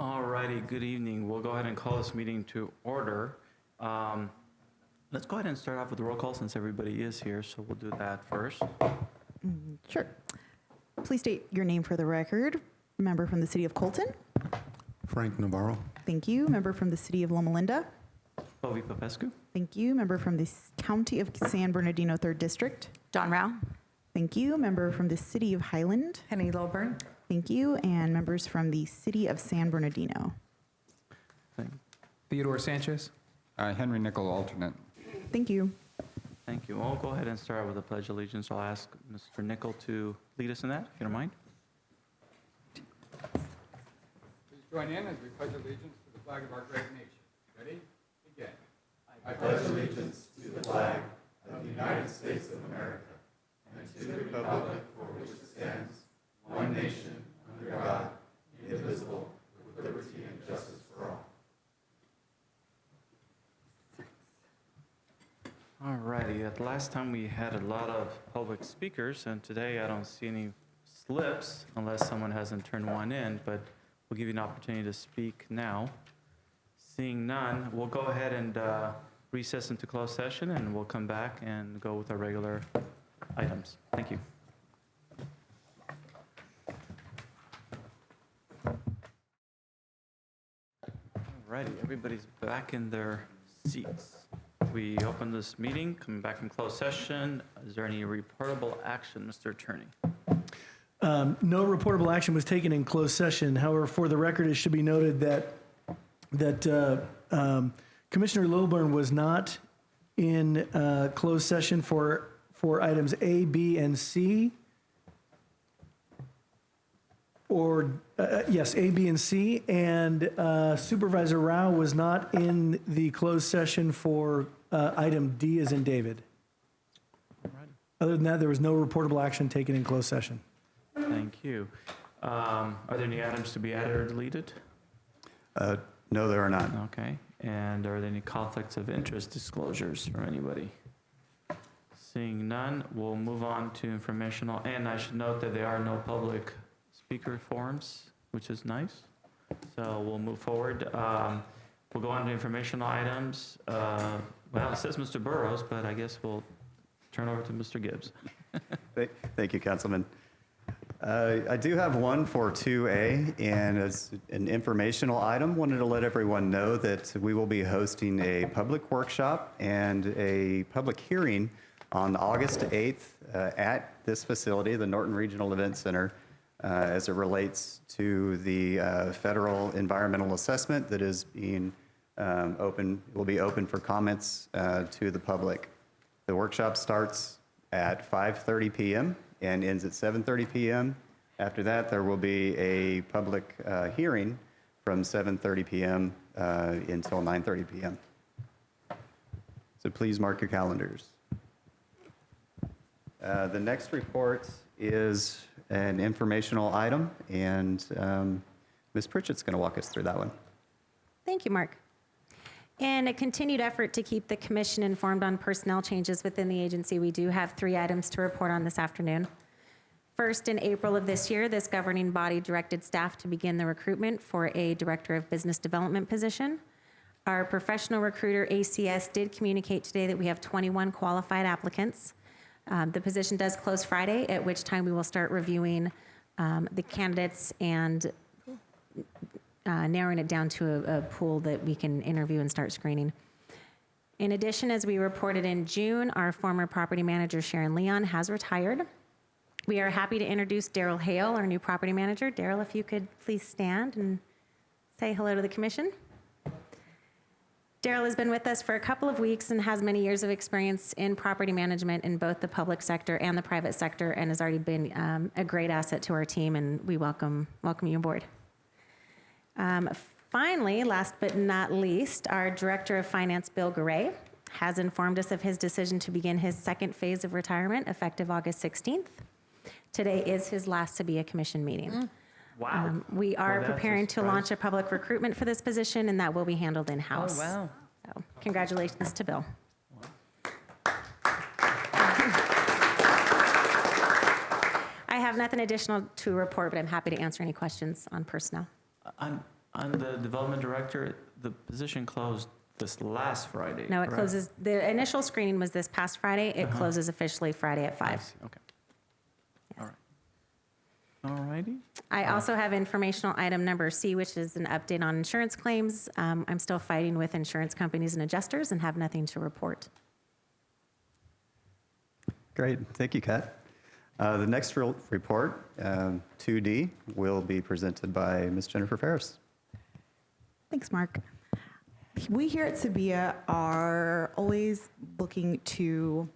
All righty, good evening. We'll go ahead and call this meeting to order. Let's go ahead and start off with the roll call since everybody is here, so we'll do that first. Sure. Please state your name for the record. Member from the City of Colton. Frank Navarro. Thank you. Member from the City of Loma Linda. Bobby Popescu. Thank you. Member from the County of San Bernardino, 3rd District. John Rao. Thank you. Member from the City of Highland. Penny Lilburn. Thank you. And members from the City of San Bernardino. Theodore Sanchez. Henry Nickel, alternate. Thank you. Thank you. I'll go ahead and start with the Pledge of Allegiance. I'll ask Mr. Nickel to lead us in that, if you don't mind. Please join in as we pledge allegiance to the flag of our great nation. Ready? Begin. I pledge allegiance to the flag of the United States of America and to the republic for which it stands, one nation, under God, indivisible, with liberty and justice for all. All righty. At the last time we had a lot of public speakers, and today I don't see any slips unless someone hasn't turned one in, but we'll give you an opportunity to speak now. Seeing none, we'll go ahead and recess into closed session, and we'll come back and go with our regular items. Thank you. All righty, everybody's back in their seats. We open this meeting, coming back from closed session. Is there any reportable action, Mr. Attorney? No reportable action was taken in closed session. However, for the record, it should be noted that Commissioner Lilburn was not in closed session for items A, B, and C. Yes, A, B, and C. And Supervisor Rao was not in the closed session for item D as in David. Other than that, there was no reportable action taken in closed session. Thank you. Are there any items to be added or deleted? No, there are not. Okay. And are there any conflicts of interest disclosures from anybody? Seeing none, we'll move on to informational. And I should note that there are no public speaker forums, which is nice. So we'll move forward. We'll go on to informational items. Well, it says Mr. Burrows, but I guess we'll turn over to Mr. Gibbs. Thank you, Councilman. I do have one for 2A, and as an informational item, wanted to let everyone know that we will be hosting a public workshop and a public hearing on August 8th at this facility, the Norton Regional Event Center, as it relates to the federal environmental assessment that is being will be open for comments to the public. The workshop starts at 5:30 p.m. and ends at 7:30 p.m. After that, there will be a public hearing from 7:30 p.m. Until 9:30 p.m. So please mark your calendars. The next report is an informational item, and Ms. Pritchett's going to walk us through that one. Thank you, Mark. In a continued effort to keep the commission informed on personnel changes within the agency, we do have 3 items to report on this afternoon. First, in April of this year, this governing body directed staff to begin the recruitment for a Director of Business Development position. Our professional recruiter, ACS, did communicate today that we have 21 qualified applicants. The position does close Friday, at which time we will start reviewing the candidates and narrowing it down to a pool that we can interview and start screening. In addition, as we reported in June, our former property manager, Sharon Leon, has retired. We are happy to introduce Daryl Hale, our new property manager. Daryl, if you could please stand and say hello to the commission. Daryl has been with us for a couple of weeks and has many years of experience in property management in both the public sector and the private sector, and has already been a great asset to our team, and we welcome you aboard. Finally, last but not least, our Director of Finance, Bill Garay, has informed us of his decision to begin his second phase of retirement effective August 16th. Today is his last Sabia Commission meeting. Wow. We are preparing to launch a public recruitment for this position, and that will be handled in-house. Oh, wow. So, congratulations to Bill. I have nothing additional to report, but I'm happy to answer any questions on personnel. On the development director, the position closed this last Friday. No, it correct? closes, the initial screening was this past Friday. It Uh-huh. closes officially Friday at I 5. see, okay. All right. All righty. I also have informational item number C, which is an update on insurance claims. I'm still fighting with insurance companies and adjusters and have nothing to report. Great, thank you, Kat. The next report, 2D, will be presented by Ms. Jennifer Ferris. Thanks, Mark. We here at SBIAA are always looking to,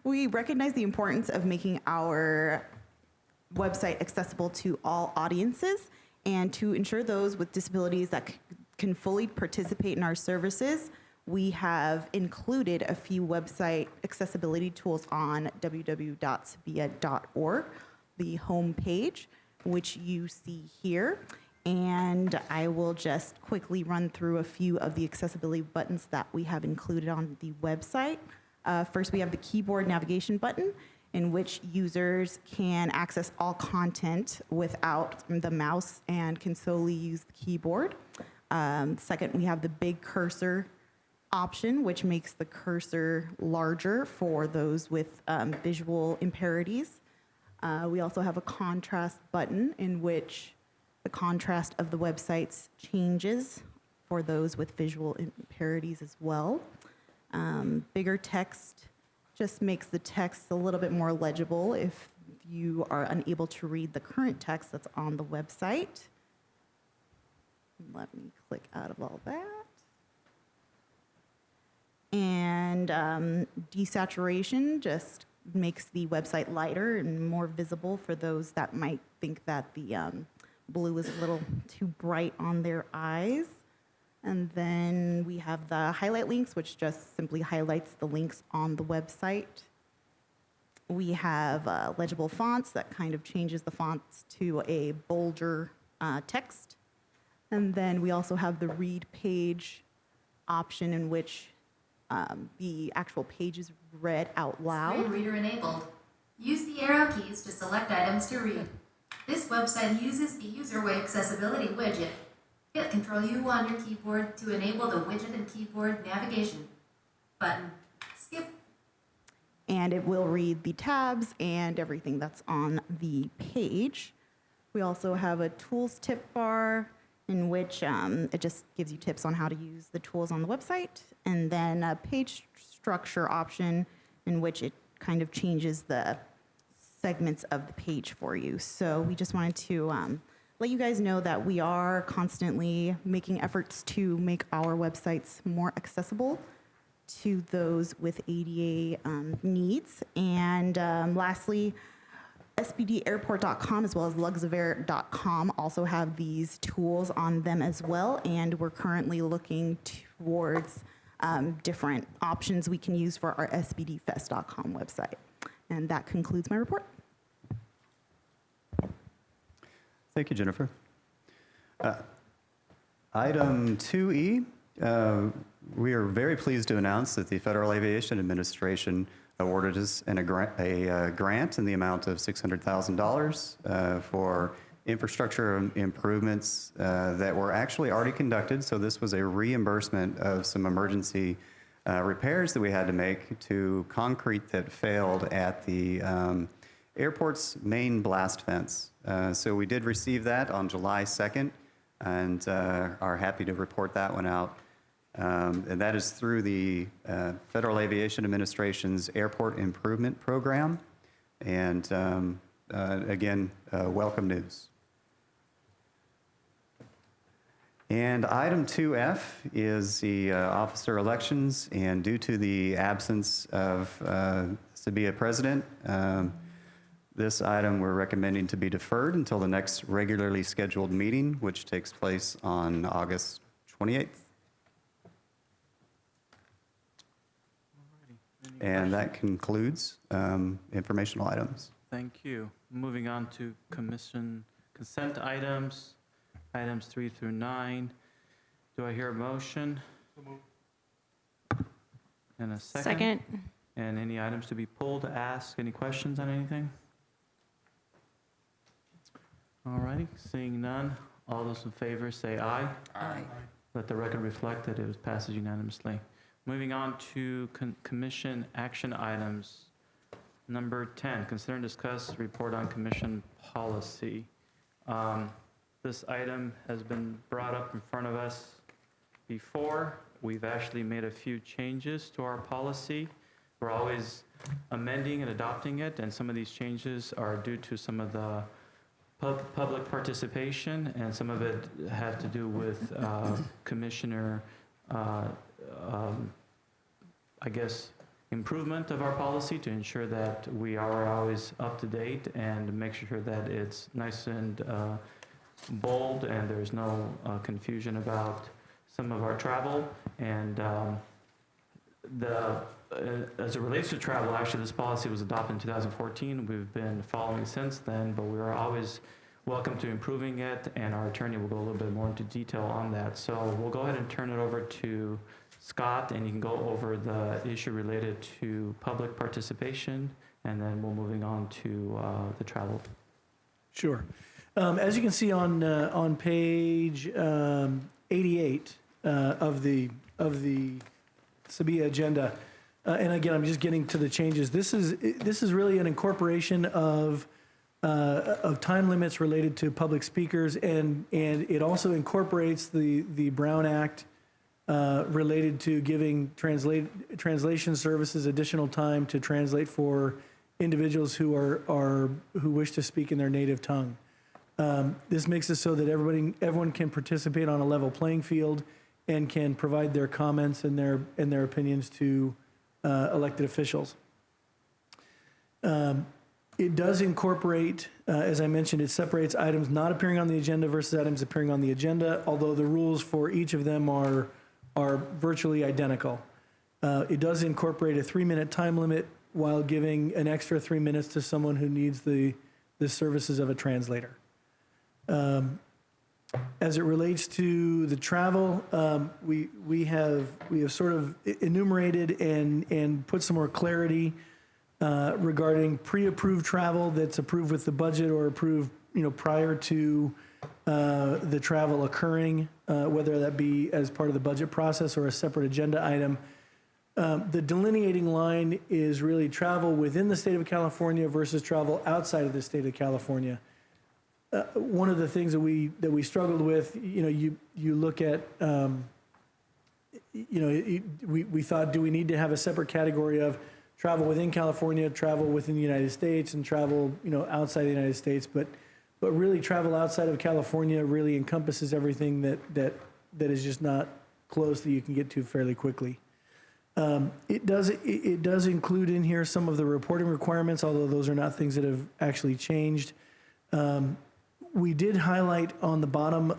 we recognize the importance of making our website accessible to all audiences and to ensure those with disabilities that can fully participate in our services. We have included a few website accessibility tools on www.sbia.org, the homepage, which you see here. And I will just quickly run through a few of the accessibility buttons that we have included on the website. First, we have the keyboard navigation button, in which users can access all content without the mouse and can solely use the keyboard. Second, we have the big cursor option, which makes the cursor larger for those with visual impairments. We also have a contrast button in which the contrast of the websites changes for those with visual impairments as well. Bigger text just makes the text a little bit more legible if you are unable to read the current text that's on the website. Let me click out of all that. And desaturation just makes the website lighter and more visible for those that might think that the blue is a little too bright on their eyes. And then we have the highlight links, which just simply highlights the links on the website. We have legible fonts that kind of changes the fonts to a bolder text. And then we also have the read page option in which the actual page is read out loud. Screen reader enabled. Use the arrow keys to select items to read. This website uses the user-way accessibility widget. Hit Control U on your keyboard to enable the widget and keyboard navigation button. Skip. And it will read the tabs and everything that's on the page. We also have a tools tip bar in which it just gives you tips on how to use the tools on the website, and then a page structure option in which it kind of changes the segments of the page for you. So we just wanted to let you guys know that we are constantly making efforts to make our websites more accessible to those with ADA needs. And lastly, SBDairport.com as well as Luxavair.com also have these tools on them as well, and we're currently looking towards different options we can use for our SBDfest.com website. And that concludes my report. Thank you, Jennifer. Item 2E, we are very pleased to announce that the Federal Aviation Administration awarded us a grant in the amount of $600,000 for infrastructure improvements that were actually already conducted. So this was a reimbursement of some emergency repairs that we had to make to concrete that failed at the airport's main blast fence. So we did receive that on July 2nd and are happy to report that one out. And that is through the Federal Aviation Administration's Airport Improvement Program. And again, welcome news. And item 2F is the officer elections. And due to the absence of SBIAA president, this item we're recommending to be deferred until the next regularly scheduled meeting, which takes place on August 28th. And that concludes informational items. Thank you. Moving on to commission consent items, items 3 through 9. Do I hear a motion? And a second? Second. And any items to be pulled, ask, any questions on anything? All righty, seeing none, All those in favor say aye. Aye. Let the record reflect that it passes unanimously. Moving on to commission action items. Number 10, consider and discuss report on commission policy. This item has been brought up in front of us before. We've actually made a few changes to our policy. We're always amending and adopting it, and some of these changes are due to some of the public participation, and some of it have to do with commissioner, I guess, improvement of our policy to ensure that we are always up to date and make sure that it's nice and bold and there's no confusion about some of our travel. And as it relates to travel, actually this policy was adopted in 2014. We've been following since then, but we are always welcome to improving it, and our attorney will go a little bit more into detail on that. So we'll go ahead and turn it over to Scott, and you can go over the issue related to public participation, and then we'll moving on to the travel. Sure. As you can see on page 88 of the SBIAA agenda, and again, I'm just getting to the changes. This is really an incorporation of time limits related to public speakers, and it also incorporates the Brown Act related to giving translation services additional time to translate for individuals who wish to speak in their native tongue. This makes it so that everyone can participate on a level playing field and can provide their comments and their opinions to elected officials. It does incorporate, as I mentioned, it separates items not appearing on the agenda versus items appearing on the agenda, although the rules for each of them are virtually identical. It does incorporate a 3-minute time limit while giving an extra 3 minutes to someone who needs the services of a translator. As it relates to the travel, we have sort of enumerated and put some more clarity regarding pre-approved travel that's approved with the budget or approved, prior to the travel occurring, whether that be as part of the budget process or a separate agenda item. The delineating line is really travel within the state of California versus travel outside of the state of California. One of the things that we struggled with, you look at, we thought, do we need to have a separate category of travel within California, travel within the United States, and travel, outside the United States? But really, travel outside of California really encompasses everything that is just not close that you can get to fairly quickly. It does include in here some of the reporting requirements, although those are not things that have actually changed. We did highlight on the bottom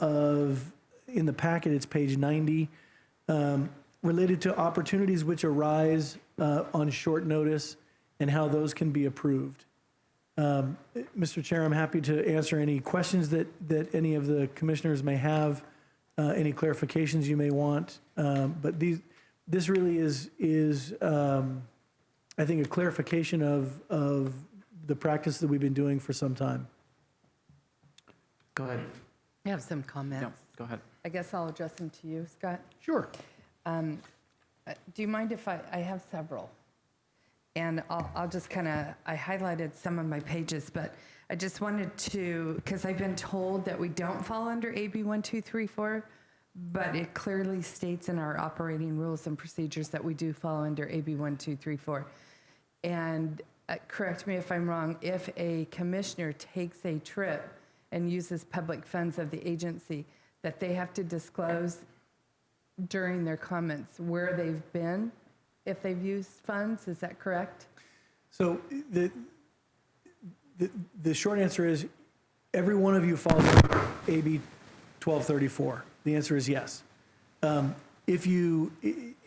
in the packet, it's page 90, related to opportunities which arise on short notice and how those can be approved. Mr. Chair, I'm happy to answer any questions that any of the commissioners may have, any clarifications you may want. But this really is I think, a clarification of the practice that we've been doing for some time. Go ahead. I have some comments. No, go ahead. I guess I'll address them to you, Scott. Sure. Do you mind if I have several? And I'll just I highlighted some of my pages, but I just wanted to, because I've been told that we don't fall under AB 1234, but it clearly states in our operating rules and procedures that we do fall under AB 1234. And correct me if I'm wrong, if a commissioner takes a trip and uses public funds of the agency, that they have to disclose during their comments where they've been if they've used funds. Is that correct? So the short answer is every one of you falls under AB 1234. The answer is yes. If you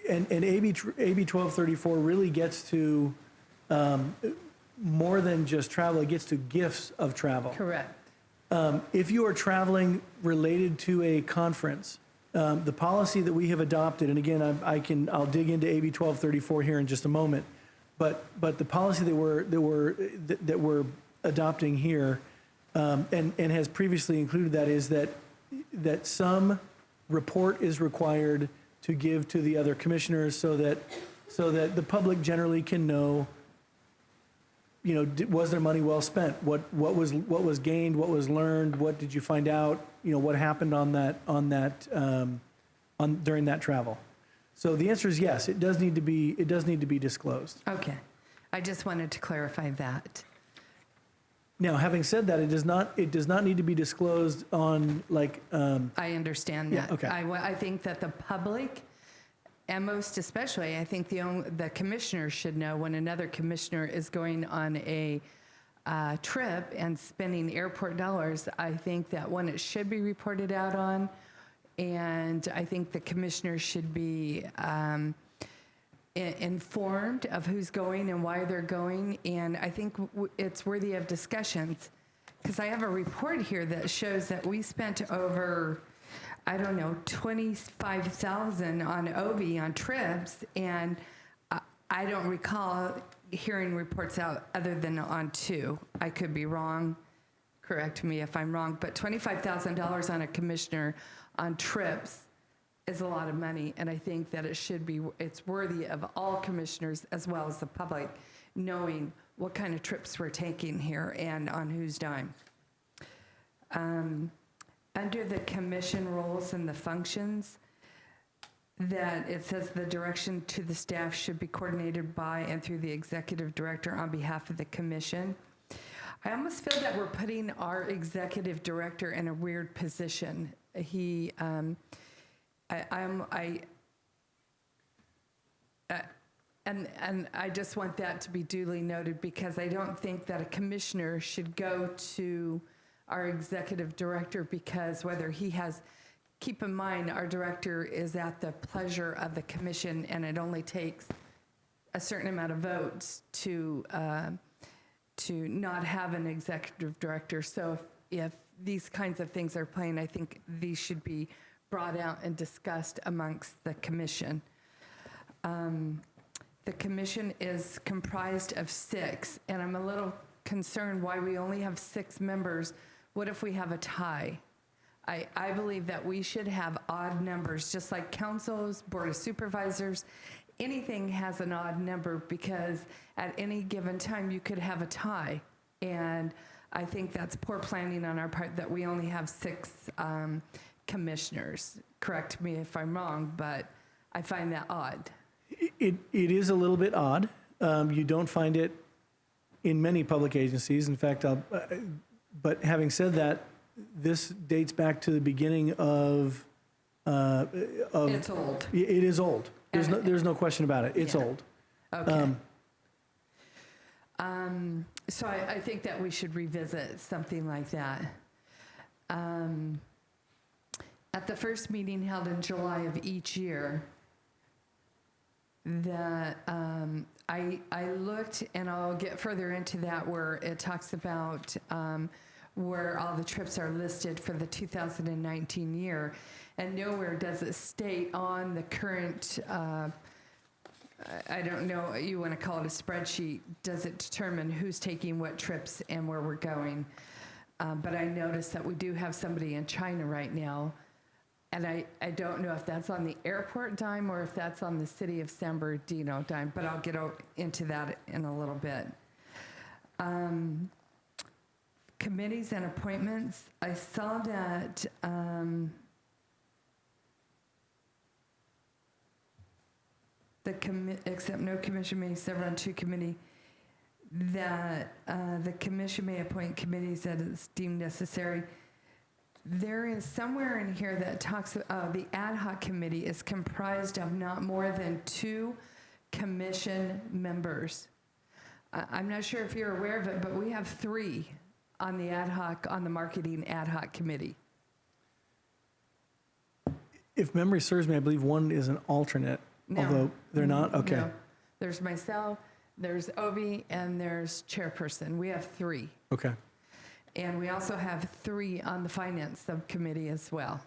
and AB 1234 really gets to more than just travel. It gets to gifts of travel. Correct. If you are traveling related to a conference, the policy that we have adopted, and again, I'll dig into AB 1234 here in just a moment, but the policy that we're adopting here, and has previously included that, is that that some report is required to give to the other commissioners so that the public generally can know, was their money well spent? What was gained? What was learned? What did you find out? What happened during that travel? So the answer is yes. It does need to be disclosed. Okay. I just wanted to clarify that. Now, having said that, it does not need to be disclosed on I understand Yeah, that. okay. I think that the public, and most especially, I think the commissioners should know when another commissioner is going on a trip and spending airport dollars. I think that one, it should be reported out on, and I think the commissioners should be informed of who's going and why they're going, and I think it's worthy of discussions, because I have a report here that shows that we spent over, I don't know, $25,000 on OV on trips, and I don't recall hearing reports out other than on 2. I could be wrong. Correct me if I'm wrong, but $25,000 on a commissioner on trips is a lot of money, and I think that it's worthy of all commissioners as well as the public knowing what kind of trips we're taking here and on whose dime. Under the commission roles and the functions, that it says the direction to the staff should be coordinated by and through the executive director on behalf of the commission. I almost feel that we're putting our executive director in a weird position. And I just want that to be duly noted, because I don't think that a commissioner should go to our executive director, because keep in mind, our director is at the pleasure of the commission, and it only takes a certain amount of votes to not have an executive director. So if these kinds of things are playing, I think these should be brought out and discussed amongst the commission. The commission is comprised of 6, and I'm a little concerned why we only have 6 members. What if we have a tie? I believe that we should have odd numbers, just like councils, board of supervisors. Anything has an odd number, because at any given time you could have a tie. And I think that's poor planning on our part that we only have 6 commissioners. Correct me if I'm wrong, but I find that odd. It is a little bit odd. You don't find it in many public agencies. In fact, but having said that, this dates back to the beginning of. It's old. It is old. There's no question about it. It's old. Okay. So I think that we should revisit something like that. At the first meeting held in July of each year, that I looked, and I'll get further into that, where it talks about where all the trips are listed for the 2019 year, and nowhere does it state on the current, I don't know, you want to call it a spreadsheet, does it determine who's taking what trips and where we're going? But I noticed that we do have somebody in China right now, and I don't know if that's on the airport dime or if that's on the city of San Bernardino dime, but I'll get into that in a little bit. Committees and appointments, I saw that except no commission may serve on 2 committee, that the commission may appoint committees that is deemed necessary. There is somewhere in here that talks about the ad hoc committee is comprised of not more than 2 commission members. I'm not sure if you're aware of it, but we have 3 on the marketing ad hoc committee. If memory serves me, I believe one is an alternate, No. although they're not. Okay. No. There's myself, there's Obi, and there's chairperson. We have 3. Okay. And we also have 3 on the finance subcommittee as well.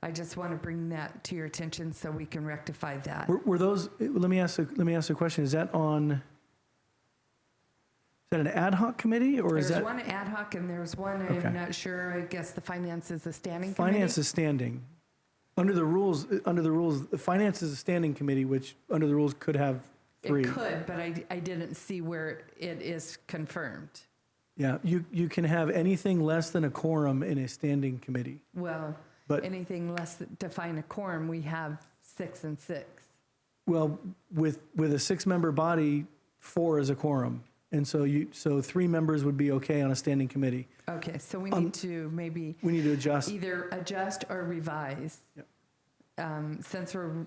I just want to bring that to your attention so we can rectify that. Were those? Let me ask a question. Is that that an ad hoc committee, or is There's that? one ad hoc and there's one, Okay. I'm not sure, I guess the finance is a standing committee? Finance is standing. Under the rules, finance is a standing committee, which under the rules could have three. It could, but I didn't see where it is confirmed. Yeah, you can have anything less than a quorum in a standing committee. Well, But- anything less than define a quorum, we have 6 and 6. Well, with a 6-member body, 4 is a quorum. And so 3 members would be okay on a standing committee. Okay, so we need to maybe We need to adjust. either adjust or revise. Yep. Since we're,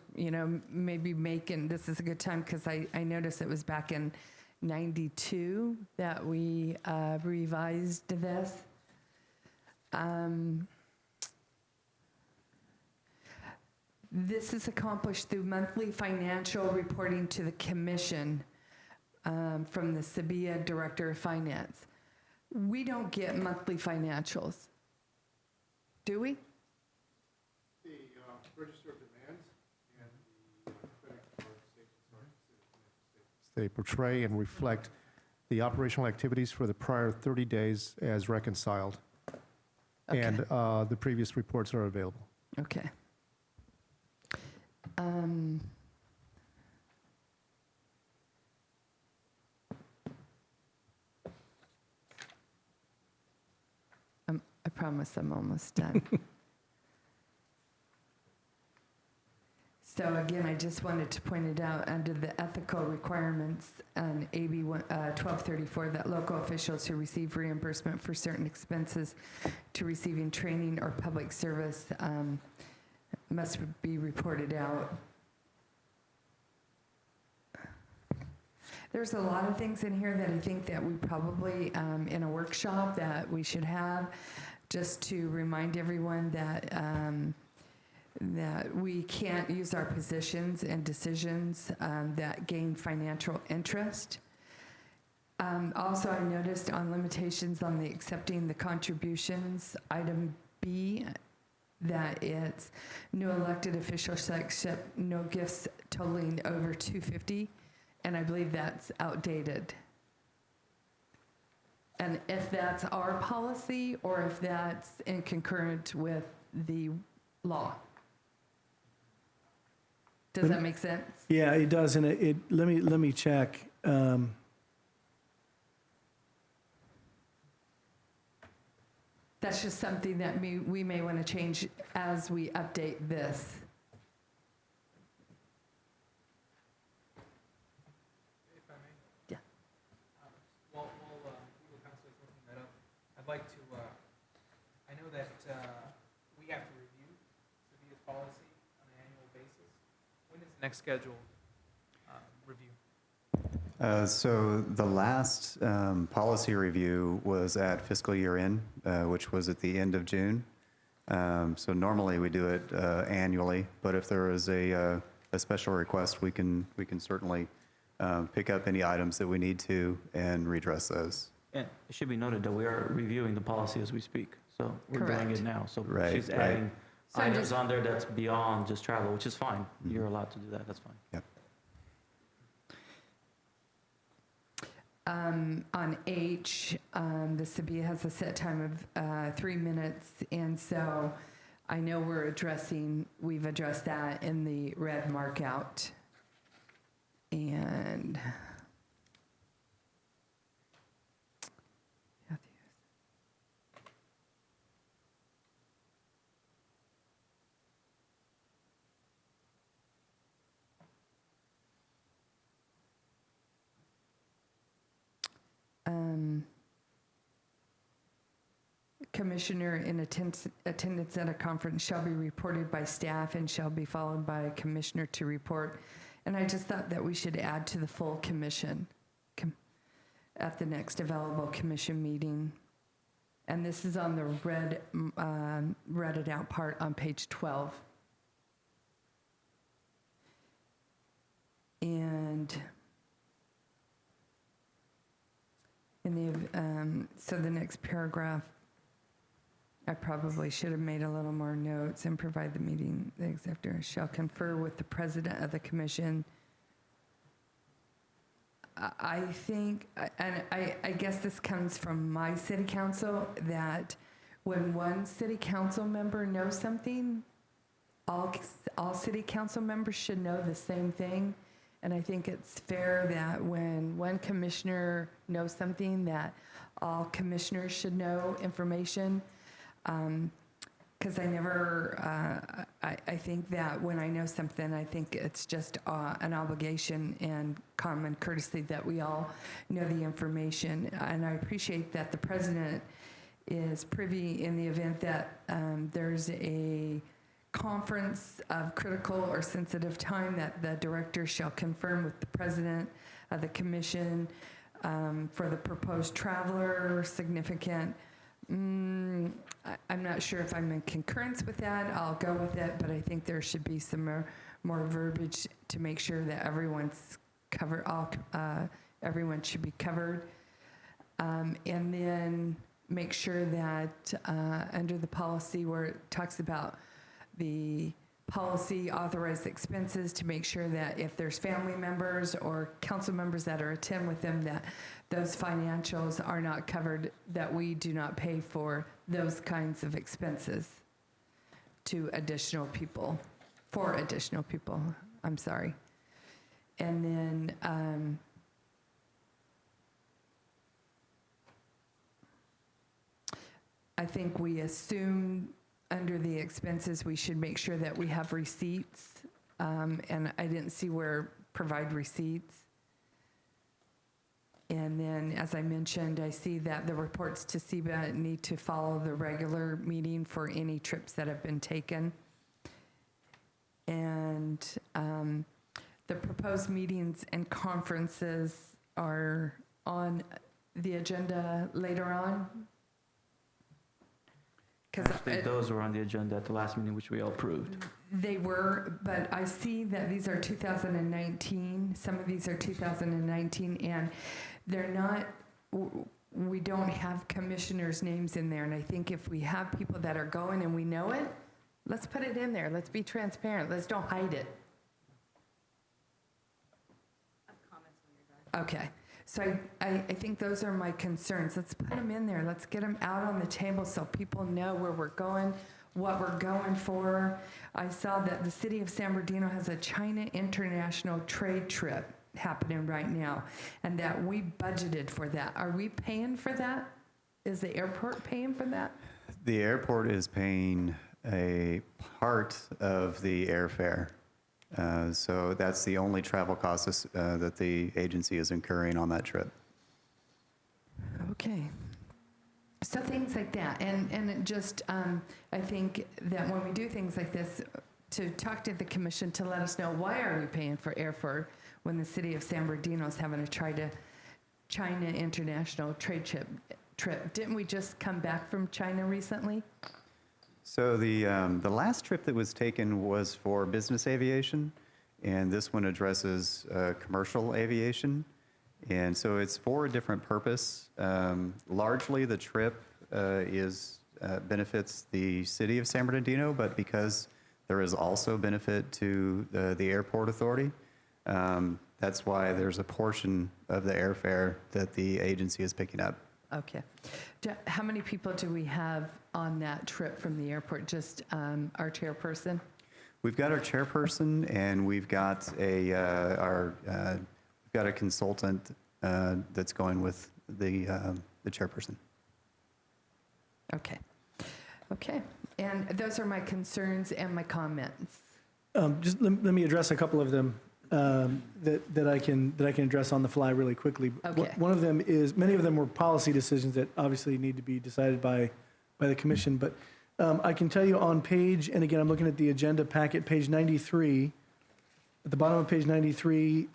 maybe making, this is a good time because I noticed it was back in 92 that we revised this. This is accomplished through monthly financial reporting to the commission from the SBIAA Director of Finance. We don't get monthly financials, do we? The register of demands and the credit card statements. They portray and reflect the operational activities for the prior 30 days as reconciled. Okay. And the previous reports are available. Okay. I promise I'm almost done. So again, I just wanted to point it out under the ethical requirements on AB 1234 that local officials who receive reimbursement for certain expenses to receiving training or public service must be reported out. There's a lot of things in here that I think that we probably, in a workshop, that we should have, just to remind everyone that that we can't use our positions and decisions that gain financial interest. Also, I noticed on limitations on the accepting the contributions, item B, that it's no elected official shall accept no gifts totaling over $250, and I believe that's outdated. And if that's our policy or if that's in concurrent with the law. Does that make sense? Yeah, it does, and let me check. That's just something that we may want to change as we update this. If I may? Yeah. While legal counsel is looking that up, I'd like to, I know that we have to review Sevilla's policy on an annual basis. When is the next scheduled review? So the last policy review was at fiscal year end, which was at the end of June. So normally we do it annually, but if there is a special request, we can certainly pick up any items that we need to and redress those. And it should be noted that we are reviewing the policy as we speak, so we're doing Correct. it now. So Right, she's right. adding So items just- on there that's beyond just travel, which is fine. You're allowed to do that, that's fine. Yep. On H, the SBIA has a set time of 3 minutes, and so I know we've addressed that in the red mark out. And commissioner in attendance at a conference shall be reported by staff and shall be followed by a commissioner to report. And I just thought that we should add to the full commission at the next available commission meeting. And this is on the read it out part on page 12. And so the next paragraph, I probably should have made a little more notes and provide the meeting, the executive shall confer with the president of the commission I think, and I guess this comes from my city council, that when one city council member knows something, all city council members should know the same thing. And I think it's fair that when one commissioner knows something, that all commissioners should know information. Because I think that when I know something, I think it's just an obligation and common courtesy that we all know the information. And I appreciate that the president is privy in the event that there's a conference of critical or sensitive time, that the director shall confirm with the president of the commission for the proposed traveler significant. I'm not sure if I'm in concurrence with that. I'll go with it, but I think there should be some more verbiage to make sure that everyone's covered. Everyone should be covered, and then make sure that under the policy where it talks about the policy authorized expenses, to make sure that if there's family members or council members that are attend with them, that those financials are not covered, that we do not pay for those kinds of expenses to additional people, for additional people, I'm sorry. And then I think we assume under the expenses, we should make sure that we have receipts. And I didn't see where provide receipts. And then, as I mentioned, I see that the reports to SBIAA need to follow the regular meeting for any trips that have been taken. And the proposed meetings and conferences are on the agenda later on. Actually, those were on the agenda at the last meeting, which we all approved. They were, but I see that these are 2019. Some of these are 2019, and they're not, we don't have commissioners' names in there. And I think if we have people that are going and we know it, let's put it in there. Let's be transparent. Let's don't hide it. Okay. So I think those are my concerns. Let's put them in there. Let's get them out on the table so people know where we're going, what we're going for. I saw that the city of San Bernardino has a China international trade trip happening right now, and that we budgeted for that. Are we paying for that? Is the airport paying for that? The airport is paying a part of the airfare. So that's the only travel costs that the agency is incurring on that trip. Okay. So things like that. And it just, I think that when we do things like this, to talk to the commission to let us know why are we paying for airfare when the city of San Bernardino is having to China international trade trip. Didn't we just come back from China recently? So the last trip that was taken was for business aviation, and this one addresses commercial aviation. And so it's for a different purpose. Largely the trip benefits the city of San Bernardino, but because there is also benefit to the airport authority, that's why there's a portion of the airfare that the agency is picking up. Okay. How many people do we have on that trip from the airport? Just our chairperson? We've got our chairperson, and we've got a consultant that's going with the chairperson. Okay. Okay. And those are my concerns and my comments. Just let me address a couple of them that I can address on the fly really quickly. Okay. One of them is, many of them were policy decisions that obviously need to be decided by the commission. But I can tell you on page, and again, I'm looking at the agenda packet, page 93. At the bottom of page 93,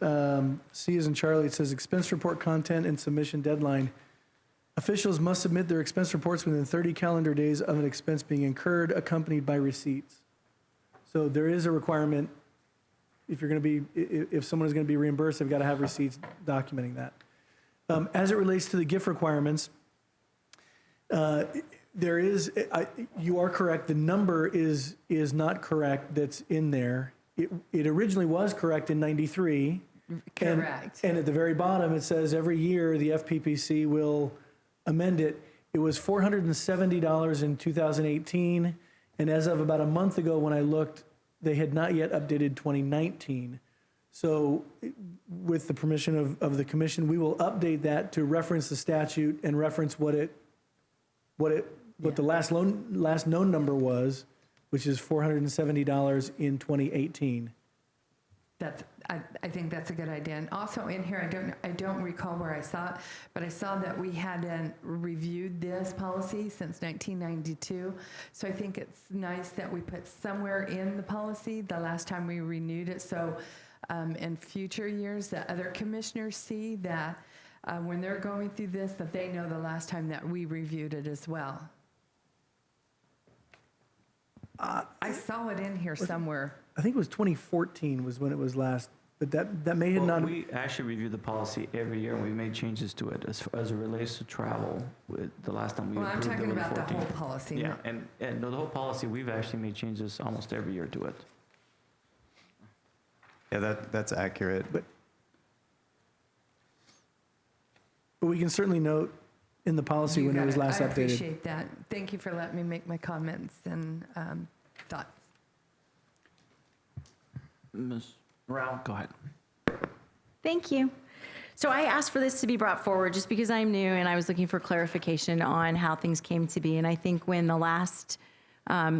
C as in Charlie, it says expense report content and submission deadline. Officials must submit their expense reports within 30 calendar days of an expense being incurred, accompanied by receipts. So there is a requirement. If someone is going to be reimbursed, they've got to have receipts documenting that. As it relates to the gift requirements, you are correct. The number is not correct that's in there. It originally was correct in 93, Correct. And at the very bottom, it says every year the FPPC will amend it. It was $470 in 2018, and as of about a month ago when I looked, they had not yet updated 2019. So with the permission of the commission, we will update that to reference the statute and reference what the last known number was, which is $470 in 2018. I think that's a good idea. And also in here, I don't recall where I saw it, but I saw that we hadn't reviewed this policy since 1992. So I think it's nice that we put somewhere in the policy the last time we renewed it. So in future years, that other commissioners see that when they're going through this, that they know the last time that we reviewed it as well. I saw it in here somewhere. I think it was 2014 was when it was last, but that may have not. We actually review the policy every year, and we made changes to it as it relates to travel. With the last time we Well, I'm approved it talking was about the 14. whole policy. Yeah, and the whole policy, we've actually made changes almost every year to it. Yeah, that's accurate. But we can certainly note in the policy when it was last I updated. appreciate that. Thank you for letting me make my comments and thoughts. Ms. Rao, go ahead. Thank you. So I asked for this to be brought forward just because I'm new and I was looking for clarification on how things came to be. And I think when the last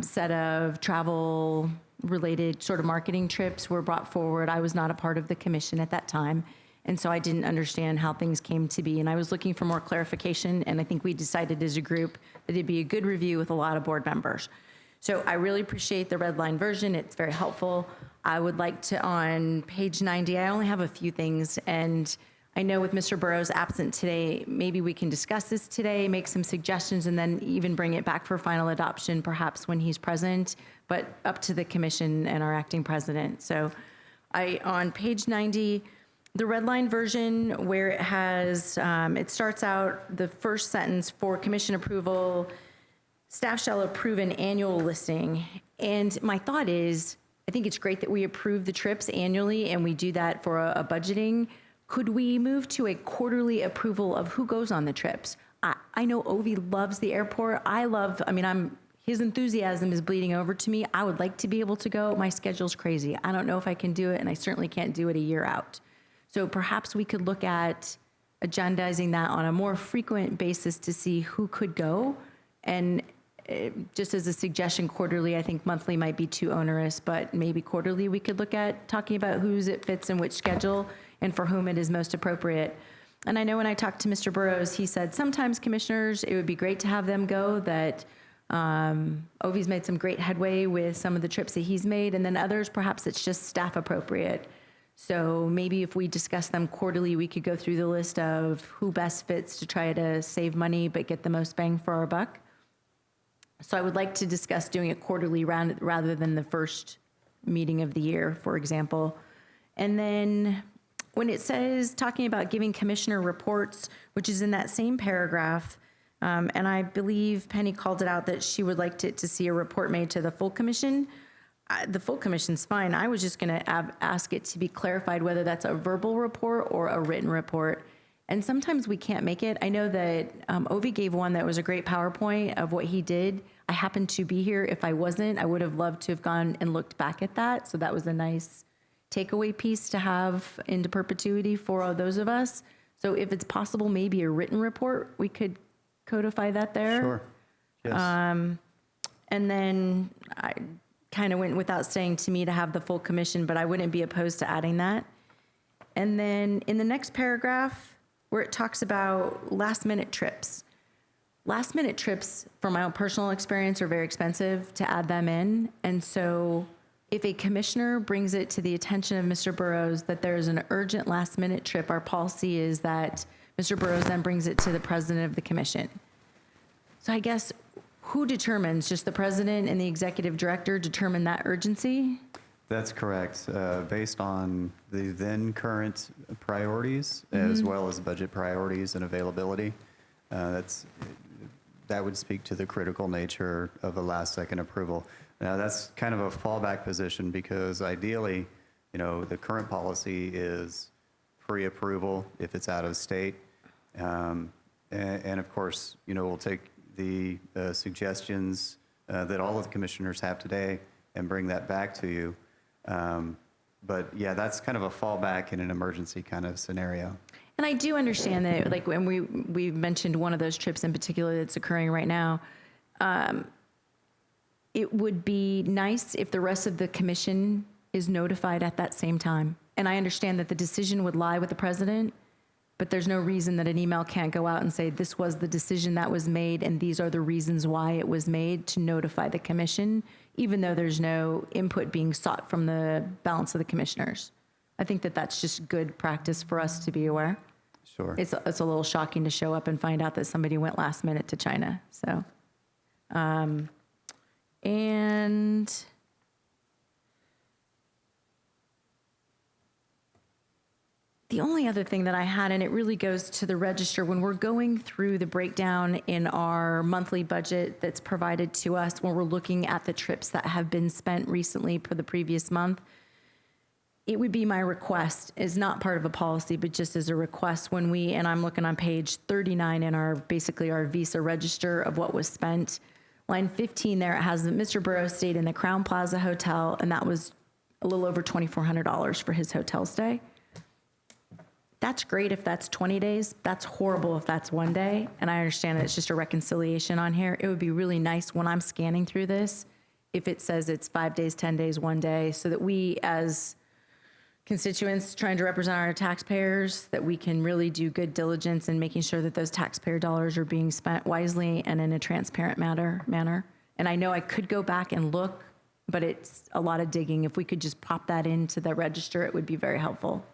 set of travel-related sort of marketing trips were brought forward, I was not a part of the commission at that time. And so I didn't understand how things came to be. And I was looking for more clarification. And I think we decided as a group that it'd be a good review with a lot of board members. So I really appreciate the red line version. It's very helpful. I would like to, on page 90, I only have a few things. And I know with Mr. Burrows absent today, maybe we can discuss this today, make some suggestions, and then even bring it back for final adoption, perhaps when he's present, but up to the commission and our acting president. So on page 90, the red line version where it has, it starts out the first sentence for commission approval, staff shall approve an annual listing. And my thought is, I think it's great that we approve the trips annually and we do that for a budgeting. Could we move to a quarterly approval of who goes on the trips? I know Ovi loves the airport. His enthusiasm is bleeding over to me. I would like to be able to go. My schedule's crazy. I don't know if I can do it, and I certainly can't do it a year out. So perhaps we could look at agendizing that on a more frequent basis to see who could go. And just as a suggestion, quarterly, I think monthly might be too onerous, but maybe quarterly we could look at talking about whose it fits in which schedule and for whom it is most appropriate. And I know when I talked to Mr. Burrows, he said sometimes commissioners, it would be great to have them go, that Ovi's made some great headway with some of the trips that he's made, and then others, perhaps it's just staff appropriate. So maybe if we discuss them quarterly, we could go through the list of who best fits to try to save money but get the most bang for our buck. So I would like to discuss doing it quarterly rather than the first meeting of the year, for example. And then when it says talking about giving commissioner reports, which is in that same paragraph, and I believe Penny called it out that she would like to see a report made to the full commission. The full commission's fine. I was just going to ask it to be clarified whether that's a verbal report or a written report. And sometimes we can't make it. I know that Ovi gave one that was a great PowerPoint of what he did. I happened to be here. If I wasn't, I would have loved to have gone and looked back at that. So that was a nice takeaway piece to have into perpetuity for all those of us. So if it's possible, maybe a written report, we could codify that there. Sure. Yes. And then I kind of went without saying to me to have the full commission, but I wouldn't be opposed to adding that. And then in the next paragraph, where it talks about last-minute trips. Last-minute trips, from my own personal experience, are very expensive to add them in. And so if a commissioner brings it to the attention of Mr. Burrows that there is an urgent last-minute trip, our policy is that Mr. Burrows then brings it to the president of the commission. So I guess who determines? Just the president and the executive director determine that urgency? That's correct. Based on the then current priorities, as well as budget priorities and availability, that would speak to the critical nature of a last-second approval. Now, that's kind of a fallback position because ideally, the current policy is pre-approval if it's out of state. And of course, we'll take the suggestions that all of the commissioners have today and bring that back to you. But yeah, that's kind of a fallback in an emergency kind of scenario. And I do understand that, like, when we mentioned one of those trips in particular that's occurring right now, it would be nice if the rest of the commission is notified at that same time. And I understand that the decision would lie with the president, but there's no reason that an email can't go out and say, this was the decision that was made, and these are the reasons why it was made, to notify the commission, even though there's no input being sought from the balance of the commissioners. I think that that's just good practice for us to be aware. Sure. It's a little shocking to show up and find out that somebody went last minute to China. So, and the only other thing that I had, and it really goes to the register, when we're going through the breakdown in our monthly budget that's provided to us, when we're looking at the trips that have been spent recently for the previous month, it would be my request, is not part of a policy, but just as a request, when we, and I'm looking on page 39 in our, basically our Visa register of what was spent, line 15 there, it has that Mr. Burrows stayed in the Crown Plaza Hotel, and that was a little over $2,400 for his hotel stay. That's great if that's 20 days. That's horrible if that's 1 day. And I understand that it's just a reconciliation on here. It would be really nice when I'm scanning through this, if it says it's 5 days, 10 days, 1 day, so that we as constituents trying to represent our taxpayers, that we can really do good diligence in making sure that those taxpayer dollars are being spent wisely and in a transparent manner. And I know I could go back and look, but it's a lot of digging. If we could just pop that into the register, it would be very helpful.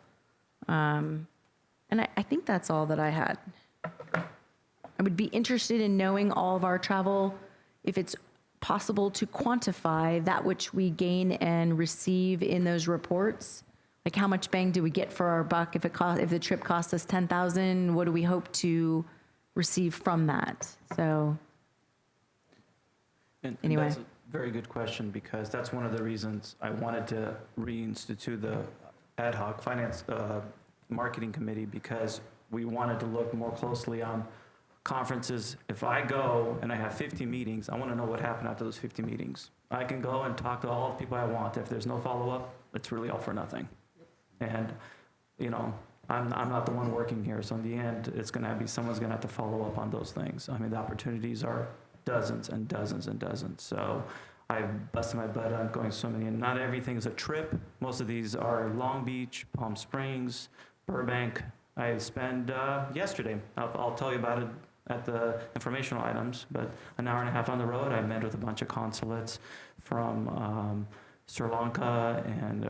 And I think that's all that I had. I would be interested in knowing all of our travel, if it's possible to quantify that which we gain and receive in those reports. Like, how much bang do we get for our buck? If the trip costs us $10,000, what do we hope to receive from that? So, And anyway. that's a very good question, because that's one of the reasons I wanted to reinstitute the ad hoc finance marketing committee, because we wanted to look more closely on conferences. If I go and I have 50 meetings, I want to know what happened after those 50 meetings. I can go and talk to all the people I want. If there's no follow-up, it's really all for nothing. And, I'm not the one working here, so in the end, it's going to be someone's going to have to follow up on those things. I mean, the opportunities are dozens and dozens and dozens. So I busted my butt on going swimming, and not everything is a trip. Most of these are Long Beach, Palm Springs, Burbank. I spent yesterday, I'll tell you about it at the informational items, but an hour and a half on the road, I met with a bunch of consulates from Sri Lanka and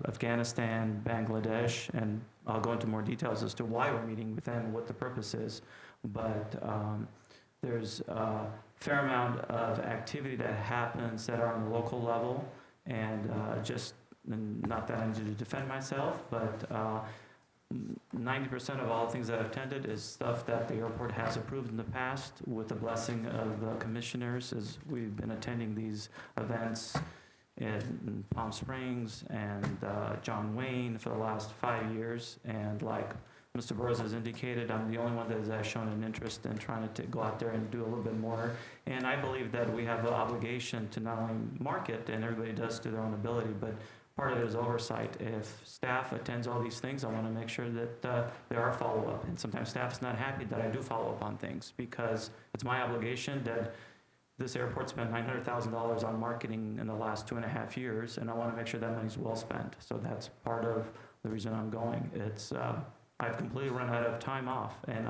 Afghanistan, Bangladesh, and I'll go into more details as to why we're meeting with them, what the purpose is. But there's a fair amount of activity that happens that are on the local level, and not that I need to defend myself, but 90% of all the things that I've attended is stuff that the airport has approved in the past with the blessing of the commissioners, as we've been attending these events in Palm Springs and John Wayne for the last 5 years. And like Mr. Burrows has indicated, I'm the only one that has shown an interest in trying to go out there and do a little bit more. And I believe that we have the obligation to not only market, and everybody does to their own ability, but part of it is oversight. If staff attends all these things, I want to make sure that there are follow-up. And sometimes staff is not happy that I do follow up on things, because it's my obligation that this airport spent $900,000 on marketing in the last 2.5 years, and I want to make sure that money's well spent. So that's part of the reason I'm going. It's I've completely run out of time off, and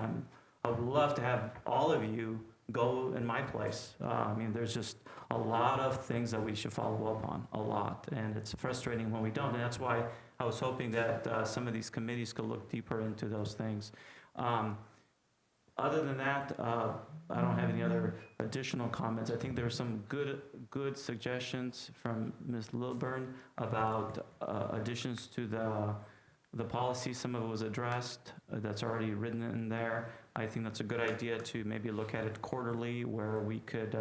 I would love to have all of you go in my place. I mean, there's just a lot of things that we should follow up on, a lot, and it's frustrating when we don't, and that's why I was hoping that some of these committees could look deeper into those things. Other than that, I don't have any other additional comments. I think there were some good suggestions from Ms. Lilburn about additions to the policy. Some of it was addressed. That's already written in there. I think that's a good idea to maybe look at it quarterly, where we could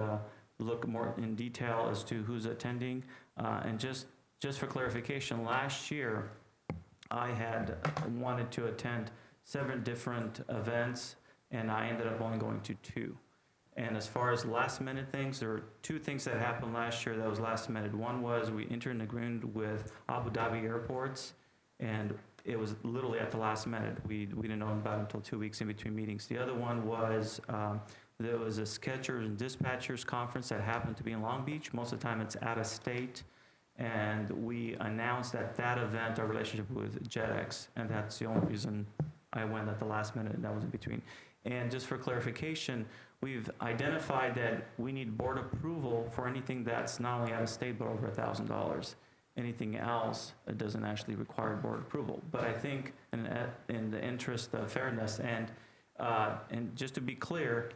look more in detail as to who's attending. And just for clarification, last year I had wanted to attend 7 different events, and I ended up only going to 2. And as far as last minute things, there were 2 things that happened last year that was last minute. One was we entered an agreement with Abu Dhabi airports, and it was literally at the last minute. We didn't know about it until 2 weeks in between meetings. The other one was there was a Sketchers and Dispatchers conference that happened to be in Long Beach. Most of the time it's out of state. And we announced at that event our relationship with JetX, and that's the only reason I went at the last minute, and that was in between. And just for clarification, we've identified that we need board approval for anything that's not only out of state, but over $1,000. Anything else, it doesn't actually require board approval. But I think in the interest of fairness, and just to be clear,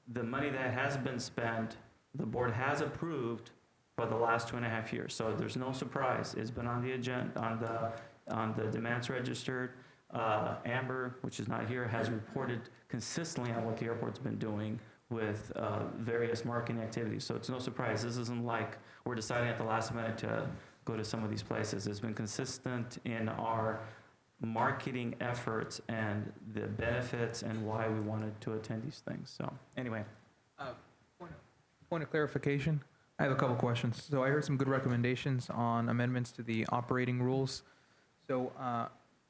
the money that has been spent, the board has approved for the last 2.5 years. So there's no surprise. It's been on the agenda, on the demands registered. Amber, which is not here, has reported consistently on what the airport's been doing with various marketing activities. So it's no surprise. This isn't like we're deciding at the last minute to go to some of these places. It's been consistent in our marketing efforts and the benefits and why we wanted to attend these things. So anyway. Point of clarification. I have a couple questions. So I heard some good recommendations on amendments to the operating rules. So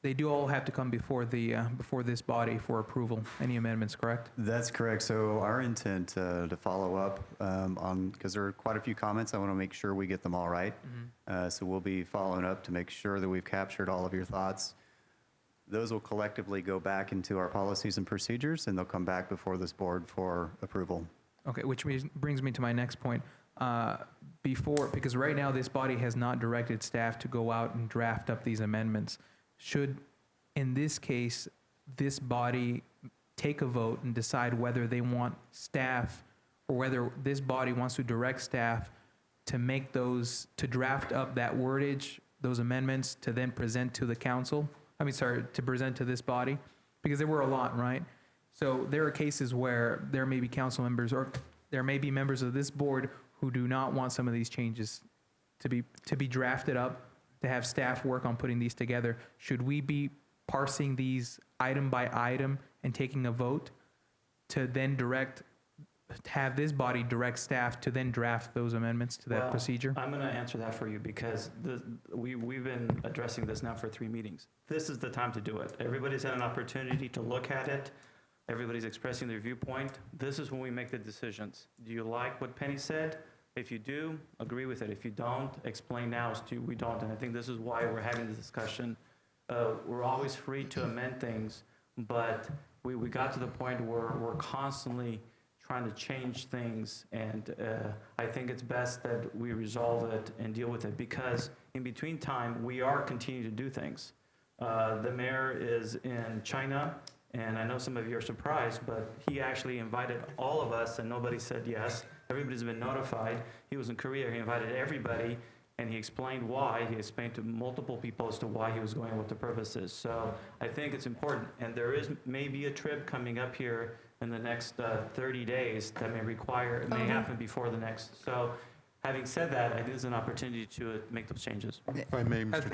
they do all have to come before this body for approval. Any amendments, correct? That's correct. So our intent to follow up on, because there are quite a few comments, I want to make sure we get them all right. So we'll be following up to make sure that we've captured all of your thoughts. Those will collectively go back into our policies and procedures, and they'll come back before this board for approval. Okay, which brings me to my next point. Because right now this body has not directed staff to go out and draft up these amendments. Should, in this case, this body take a vote and decide whether they want staff, or whether this body wants to direct staff to make those, to draft up that wordage, those amendments, to then present to the council? To present to this body? Because there were a lot, right? So there are cases where there may be council members, or there may be members of this board who do not want some of these changes to be drafted up, to have staff work on putting these together. Should we be parsing these item by item and taking a vote to then have this body direct staff to then draft those amendments to that procedure? I'm going to answer that for you because we've been addressing this now for 3 meetings. This is the time to do it. Everybody's had an opportunity to look at it. Everybody's expressing their viewpoint. This is when we make the decisions. Do you like what Penny said? If you do, agree with it. If you don't, explain now as to we don't. And I think this is why we're having this discussion. We're always free to amend things, but we got to the point where we're constantly trying to change things, and I think it's best that we resolve it and deal with it, because in between time, we are continuing to do things. The mayor is in China, and I know some of you are surprised, but he actually invited all of us, and nobody said yes. Everybody's been notified. He was in Korea, he invited everybody, and he explained why. He explained to multiple people as to why he was going, what the purpose is. So I think it's important, and there is maybe a trip coming up here in the next 30 days that may happen before the next. So having said that, I think there's an opportunity to make those changes. If I may, Mr. Chairman.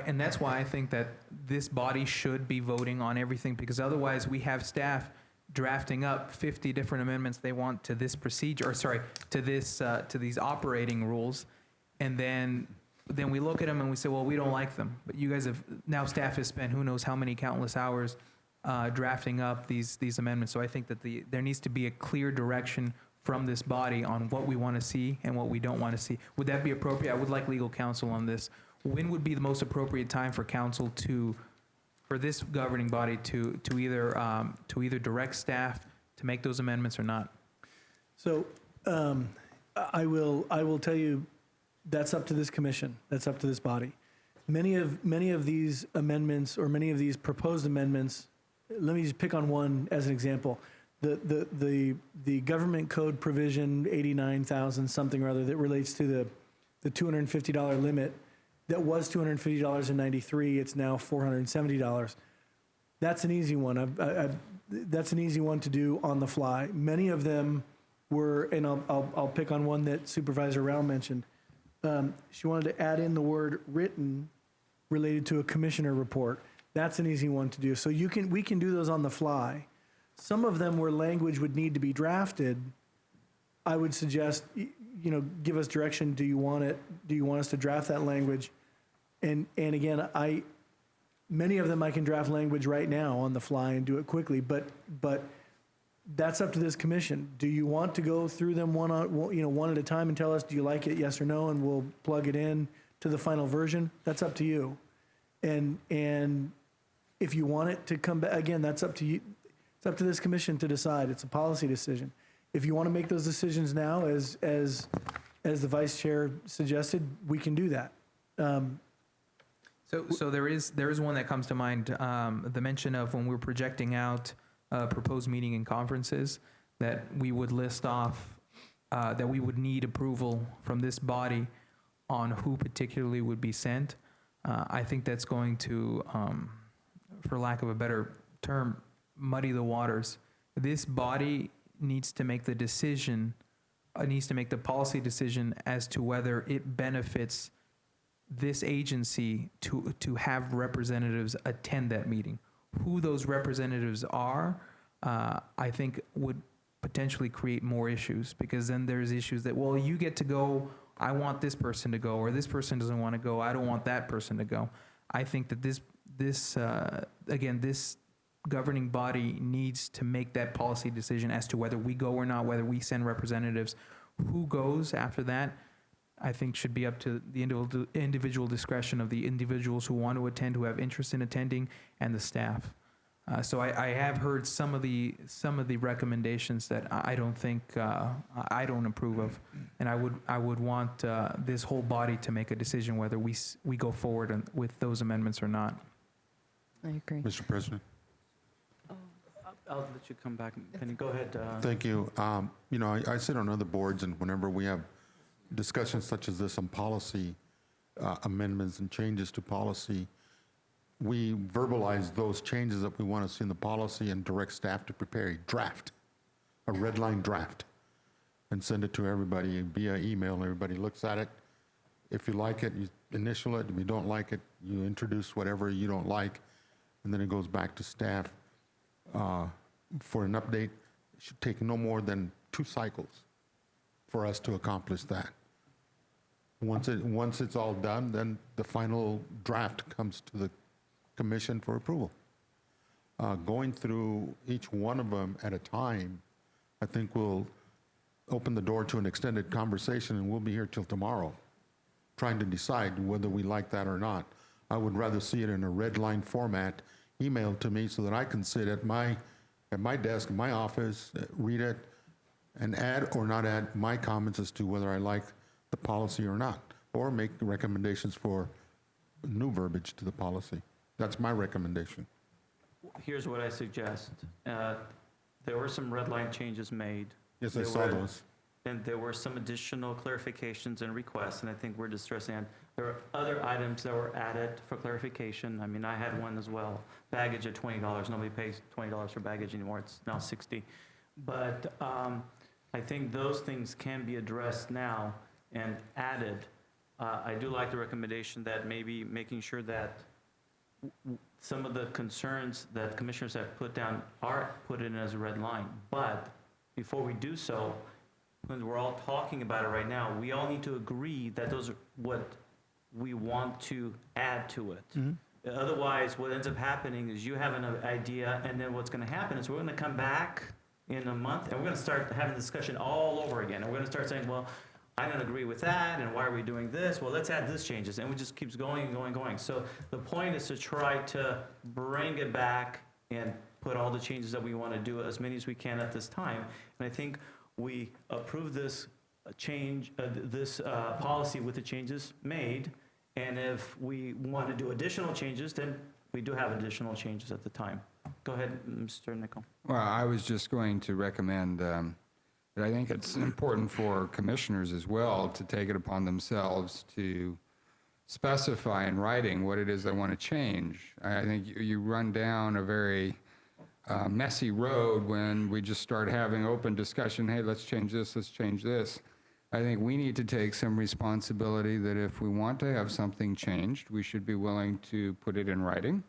And that's why I think that this body should be voting on everything, because otherwise we have staff drafting up 50 different amendments they want to this procedure, to these operating rules, and then we look at them and we say, well, we don't like them. But you guys now staff has spent who knows how many countless hours drafting up these amendments. So I think that there needs to be a clear direction from this body on what we want to see and what we don't want to see. Would that be appropriate? I would like legal counsel on this. When would be the most appropriate time for council for this governing body to either direct staff to make those amendments or not? So I will tell you, that's up to this commission. That's up to this body. Many of these amendments, or many of these proposed amendments, let me just pick on one as an example. The government code provision 89,000 something or other that relates to the $250 limit, that was $250 in '93. It's now $470. That's an easy one. That's an easy one to do on the fly. Many of them were, and I'll pick on one that Supervisor Rao mentioned. She wanted to add in the word written related to a commissioner report. That's an easy one to do. So we can do those on the fly. Some of them where language would need to be drafted, I would suggest, give us direction. Do you want it? Do you want us to draft that language? And again, many of them I can draft language right now on the fly and do it quickly, but that's up to this commission. Do you want to go through them one at a time and tell us, do you like it, yes or no, and we'll plug it in to the final version? That's up to you. And if you want it to come back, again, that's up to you. It's up to this commission to decide. It's a policy decision. If you want to make those decisions now, as the vice chair suggested, we can do that. So there is one that comes to mind, the mention of when we're projecting out a proposed meeting and conferences, that we would list off, that we would need approval from this body on who particularly would be sent. I think that's going to, for lack of a better term, muddy the waters. This body needs to make the decision, needs to make the policy decision as to whether it benefits this agency to have representatives attend that meeting. Who those representatives are, I think would potentially create more issues, because then there's issues that, well, you get to go, I want this person to go, or this person doesn't want to go, I don't want that person to go. I think that this governing body needs to make that policy decision as to whether we go or not, whether we send representatives. Who goes after that, I think, should be up to the individual discretion of the individuals who want to attend, who have interest in attending, and the staff. So I have heard some of the recommendations that I don't think I don't approve of, and I would want this whole body to make a decision whether we go forward with those amendments or not. I agree. Mr. President. I'll let you come back. Penny, go ahead. Thank you. I sit on other boards, and whenever we have discussions such as this on policy amendments and changes to policy, we verbalize those changes that we want to see in the policy and direct staff to prepare a draft, a red line draft, and send it to everybody via email. Everybody looks at it. If you like it, you initial it. If you don't like it, you introduce whatever you don't like, and then it goes back to staff for an update. It should take no more than 2 cycles for us to accomplish that. Once it's all done, then the final draft comes to the commission for approval. Going through each one of them at a time, I think will open the door to an extended conversation, and we'll be here till tomorrow trying to decide whether we like that or not. I would rather see it in a red line format, emailed to me, so that I can sit at my desk in my office, read it, and add or not add my comments as to whether I like the policy or not, or make recommendations for new verbiage to the policy. That's my recommendation. Here's what I suggest. There were some red line changes made. Yes, I saw those. And there were some additional clarifications and requests, and I think we're distressing. There are other items that were added for clarification. I mean, I had one as well. Baggage at $20. Nobody pays $20 for baggage anymore. It's now $60. But I think those things can be addressed now and added. I do like the recommendation that maybe making sure that some of the concerns that commissioners have put down are put in as a red line. But before we do so, when we're all talking about it right now, we all need to agree that those are what we want to add to it. Mm-hmm. Otherwise, what ends up happening is you have an idea, and then what's going to happen is we're going to come back in a month, and we're going to start having a discussion all over again. And we're going to start saying, well, I don't agree with that, and why are we doing this? Well, let's add this changes, and it just keeps going and going and going. So the point is to try to bring it back and put all the changes that we want to do, as many as we can at this time. And I think we approve this change, this policy with the changes made, and if we want to do additional changes, then we do have additional changes at the time. Go ahead, Mr. Nickel. Well, I was just going to recommend that I think it's important for commissioners as well to take it upon themselves to specify in writing what it is they want to change. I think you run down a very messy road when we just start having open discussion. Hey, let's change this, let's change this. I think we need to take some responsibility that if we want to have something changed, we should be willing to put it in writing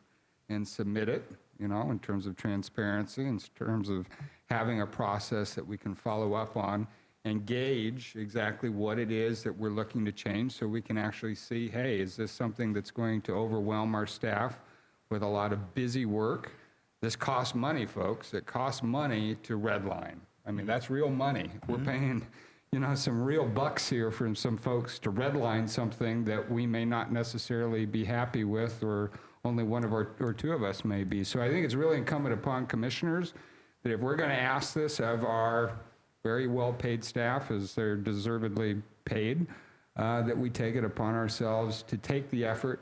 and submit it, you know, in terms of transparency, in terms of having a process that we can follow up on and gauge exactly what it is that we're looking to change so we can actually see, hey, is this something that's going to overwhelm our staff with a lot of busy work? This costs money, folks. It costs money to redline. I mean, that's real money. We're paying, you know, some real bucks here from some folks to redline something that we may not necessarily be happy with, or only one of our, or two of us may be. So I think it's really incumbent upon commissioners that if we're going to ask this of our very well-paid staff, as they're deservedly paid, that we take it upon ourselves to take the effort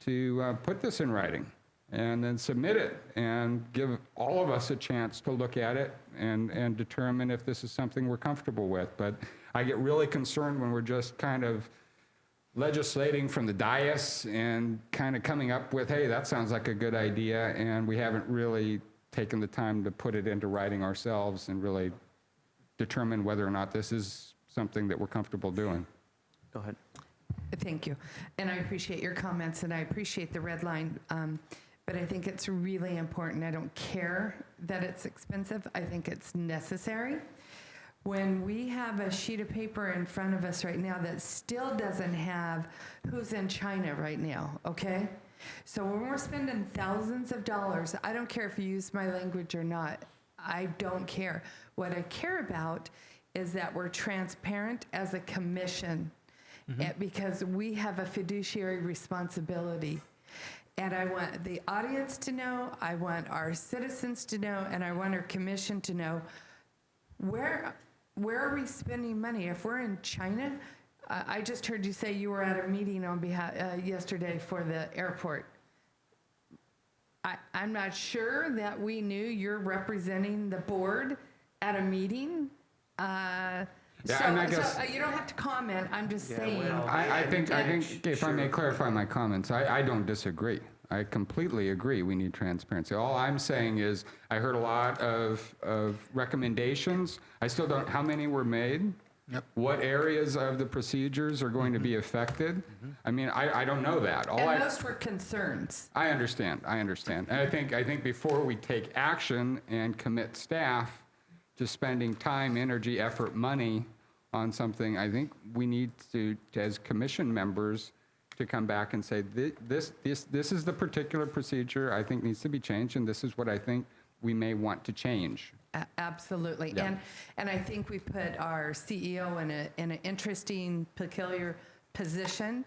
to put this in writing and then submit it and give all of us a chance to look at it and determine if this is something we're comfortable with. But I get really concerned when we're just kind of legislating from the dais and kind of coming up with, hey, that sounds like a good idea, and we haven't really taken the time to put it into writing ourselves and really determine whether or not this is something that we're comfortable doing. Go ahead. Thank you. And I appreciate your comments, and I appreciate the red line. But I think it's really important. I don't care that it's expensive. I think it's necessary. When we have a sheet of paper in front of us right now that still doesn't have who's in China right now, okay? So when we're spending thousands of dollars, I don't care if you use my language or not. I don't care. What I care about is that we're transparent as a commission, because we have a fiduciary responsibility. And I want the audience to know, I want our citizens to know, and I want our commission to know where are we spending money? If we're in China, I just heard you say you were at a meeting on behalf yesterday for the airport. I'm not sure that we knew you're representing the board at a meeting. And I guess, so you don't have to comment. I'm just saying. well, I think if I may clarify my comments, I don't disagree. I completely agree we need transparency. All I'm saying is I heard a lot of recommendations. I still don't, how many were made? Yep. What areas of the procedures are going to be affected? I mean, I don't know that. And most were concerns. I understand. And I think before we take action and commit staff to spending time, energy, effort, money on something, I think we need to, as commission members, to come back and say, this is the particular procedure I think needs to be changed, and this is what I think we may want to change. Absolutely. Yeah. And I think we put our CEO in an interesting, peculiar position,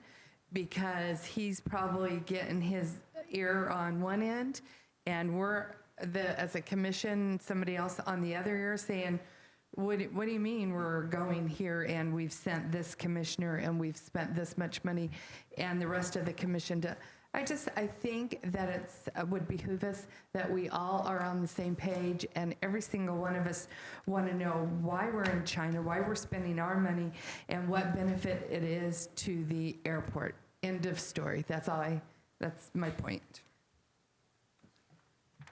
because he's probably getting his ear on one end, and we're, as a commission, somebody else on the other ear saying, what do you mean we're going here and we've sent this commissioner and we've spent this much money and the rest of the commission to... I think that it would behoove us that we all are on the same page, and every single one of us want to know why we're in China, why we're spending our money, and what benefit it is to the airport. End of story. That's my point.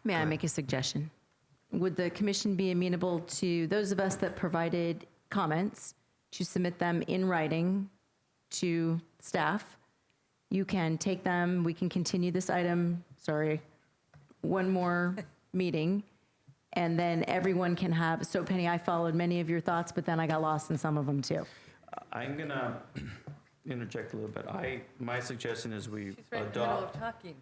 May I make a suggestion? Would the commission be amenable to those of us that provided comments to submit them in writing to staff? You can take them, we can continue this item, one more meeting, and then everyone can have, so Penny, I followed many of your thoughts, but then I got lost in some of them too. I'm gonna interject a little bit. My suggestion is we She's right in the middle of adopt. talking.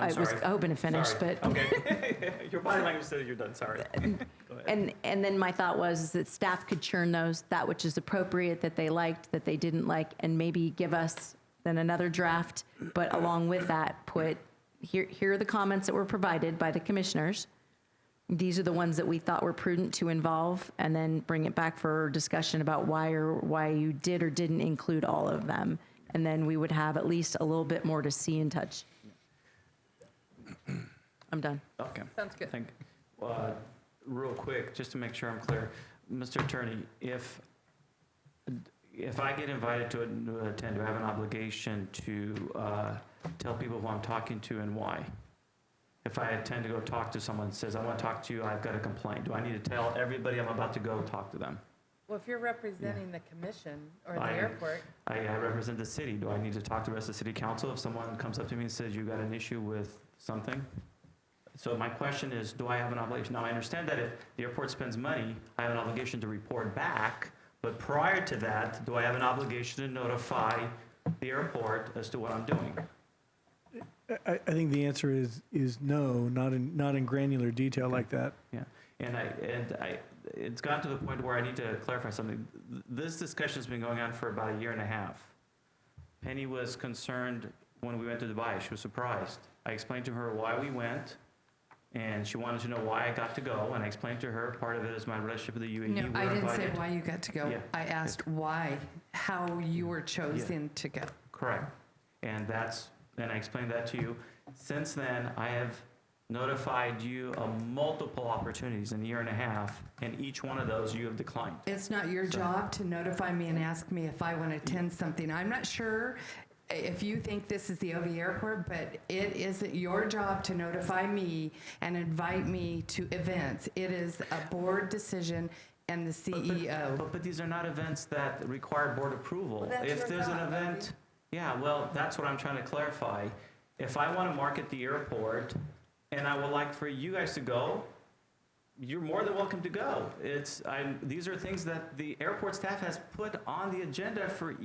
I'm I was sorry. hoping to finish, Sorry. but. Okay. Your body language said you're done, sorry. Go ahead. And then my thought was that staff could churn those, that which is appropriate, that they liked, that they didn't like, and maybe give us then another draft, but along with that, put, here are the comments that were provided by the commissioners. These are the ones that we thought were prudent to involve, and then bring it back for discussion about why you did or didn't include all of them. And then we would have at least a little bit more to see and touch. I'm done. Okay. Sounds good. Real quick, just to make sure I'm clear, Mr. Attorney, if I get invited to attend, do I have an obligation to tell people who I'm talking to and why? If I intend to go talk to someone that says, I want to talk to you, I've got a complaint, do I need to tell everybody I'm about to go talk to them? Well, if you're representing the commission or the I- airport, I represent the city. Do I need to talk to the rest of the city council if someone comes up to me and says, you got an issue with something? So my question is, do I have an obligation? Now, I understand that if the airport spends money, I have an obligation to report back, but prior to that, do I have an obligation to notify the airport as to what I'm doing? I think the answer is no, not in granular detail like that. Yeah, it's gotten to the point where I need to clarify something. This discussion's been going on for about a year and a half. Penny was concerned when we went to Dubai. She was surprised. I explained to her why we went, and she wanted to know why I got to go, and I explained to her part of it is my relationship with the UAE. no, We I were didn't say invited. why you got to go. Yeah. I asked why, how you were chosen to go. Correct. And I explained that to you. Since then, I have notified you of multiple opportunities in a year and a half, and each one of those you have declined. It's not your job to notify me and ask me if I want to attend something. I'm not sure if you think this is the OV airport, but it isn't your job to notify me and invite me to events. It is a board decision and the CEO. But these are not events that require board approval. Well, that's If your there's an job, event, yeah, well, that's what I'm trying to clarify. If I want to market the airport and I would like for you guys to go, you're more than welcome to go. These are things that the airport staff has put on the agenda for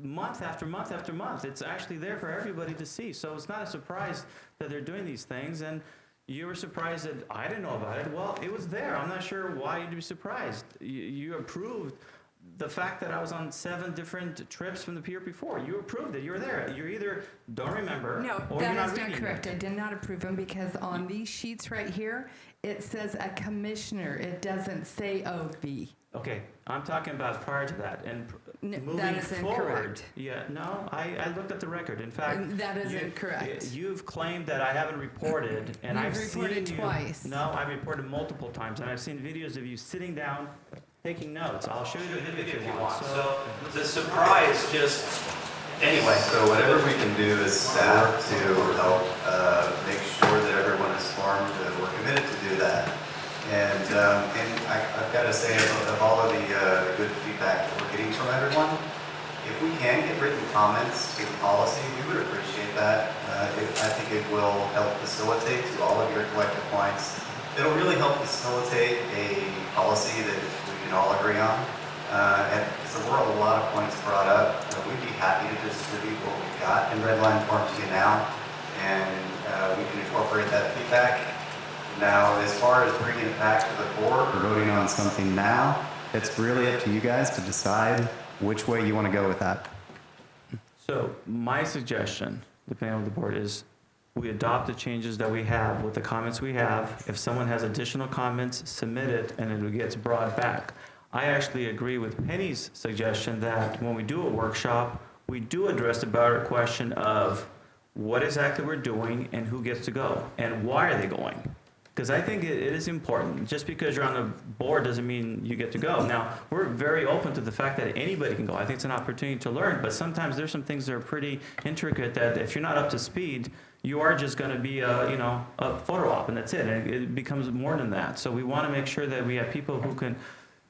month after month after month. It's actually there for everybody to see. So it's not a surprise that they're doing these things. And you were surprised that I didn't know about it. Well, it was there. I'm not sure why you'd be surprised. You approved the fact that I was on 7 different trips from the year before. You approved it. You were there. You either don't remember No, or you're that not is not reading correct. it. I did not approve them because on these sheets right here, it says a commissioner. It doesn't say OV. Okay, I'm talking about prior to that and That moving is forward. incorrect. Yeah, no, I looked at the record. In fact, That is incorrect. You've claimed that I haven't reported, and You've I've seen reported you. twice. No, I've reported multiple times, and I've seen videos of you sitting down, taking notes. I'll show you the video if you want. So the surprise just anyway. So whatever we can do as staff to help make sure that everyone is informed, we're committed to do that. And I've got to say, of all of the good feedback that we're getting from everyone, if we can get written comments to the policy, we would appreciate that. I think it will help facilitate to all of your collective points. It'll really help facilitate a policy that we can all agree on. And so we're a lot of points brought up. We'd be happy to distribute what we've got in red line form to you now, and we can incorporate that feedback. Now, as far as bringing it back to the board or voting on something now, it's really up to you guys to decide which way you want to go with that. So my suggestion, depending on the board, is we adopt the changes that we have with the comments we have. If someone has additional comments, submit it, and it gets brought back. I actually agree with Penny's suggestion that when we do a workshop, we do address the broader question of what exactly we're doing and who gets to go and why are they going. Because I think it is important. Just because you're on the board doesn't mean you get to go. Now, we're very open to the fact that anybody can go. I think it's an opportunity to learn, but sometimes there's some things that are pretty intricate that if you're not up to speed, you are just going to be a photo op and that's it. And it becomes more than that. So we want to make sure that we have people who can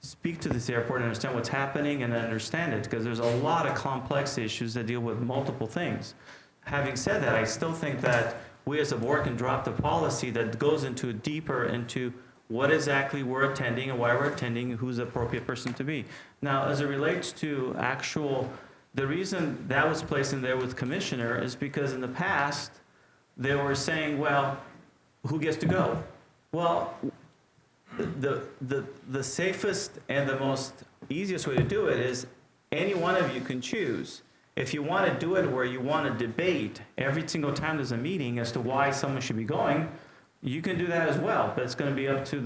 speak to this airport and understand what's happening and understand it, because there's a lot of complex issues that deal with multiple things. Having said that, I still think that we as a board can drop the policy that goes into deeper into what exactly we're attending and why we're attending, who's the appropriate person to be. Now, as it relates to the reason that was placed in there with commissioner is because in the past, they were saying, well, who gets to go? Well, the safest and the most easiest way to do it is any one of you can choose. If you want to do it where you want to debate every single time there's a meeting as to why someone should be going, you can do that as well. But it's going to be up to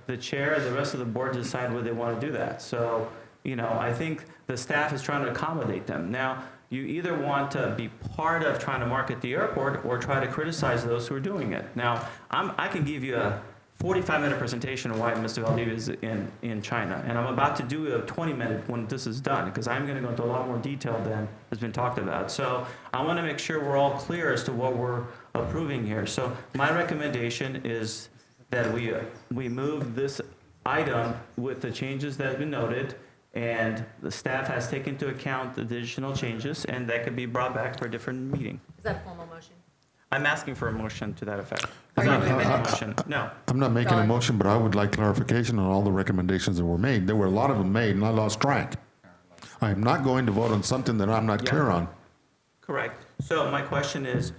the chair and the rest of the board to decide whether they want to do that. So, I think the staff is trying to accommodate them. Now, you either want to be part of trying to market the airport or try to criticize those who are doing it. Now, I can give you a 45-minute presentation on why Mr. Valdivia is in China. And I'm about to do a 20-minute when this is done, because I'm going to go into a lot more detail than has been talked about. So I want to make sure we're all clear as to what we're approving here. So my recommendation is that we move this item with the changes that have been noted, And the staff has taken into account the additional changes, and that could be brought back for a different meeting. Is that a formal motion? I'm asking for a motion to that effect. It's not really a motion, no. I'm not making a Don? motion, but I would like clarification on all the recommendations that were made. There were a lot of them made, and I lost track. I am not going to vote on something that I'm not Yeah. clear on. Correct. So my question is,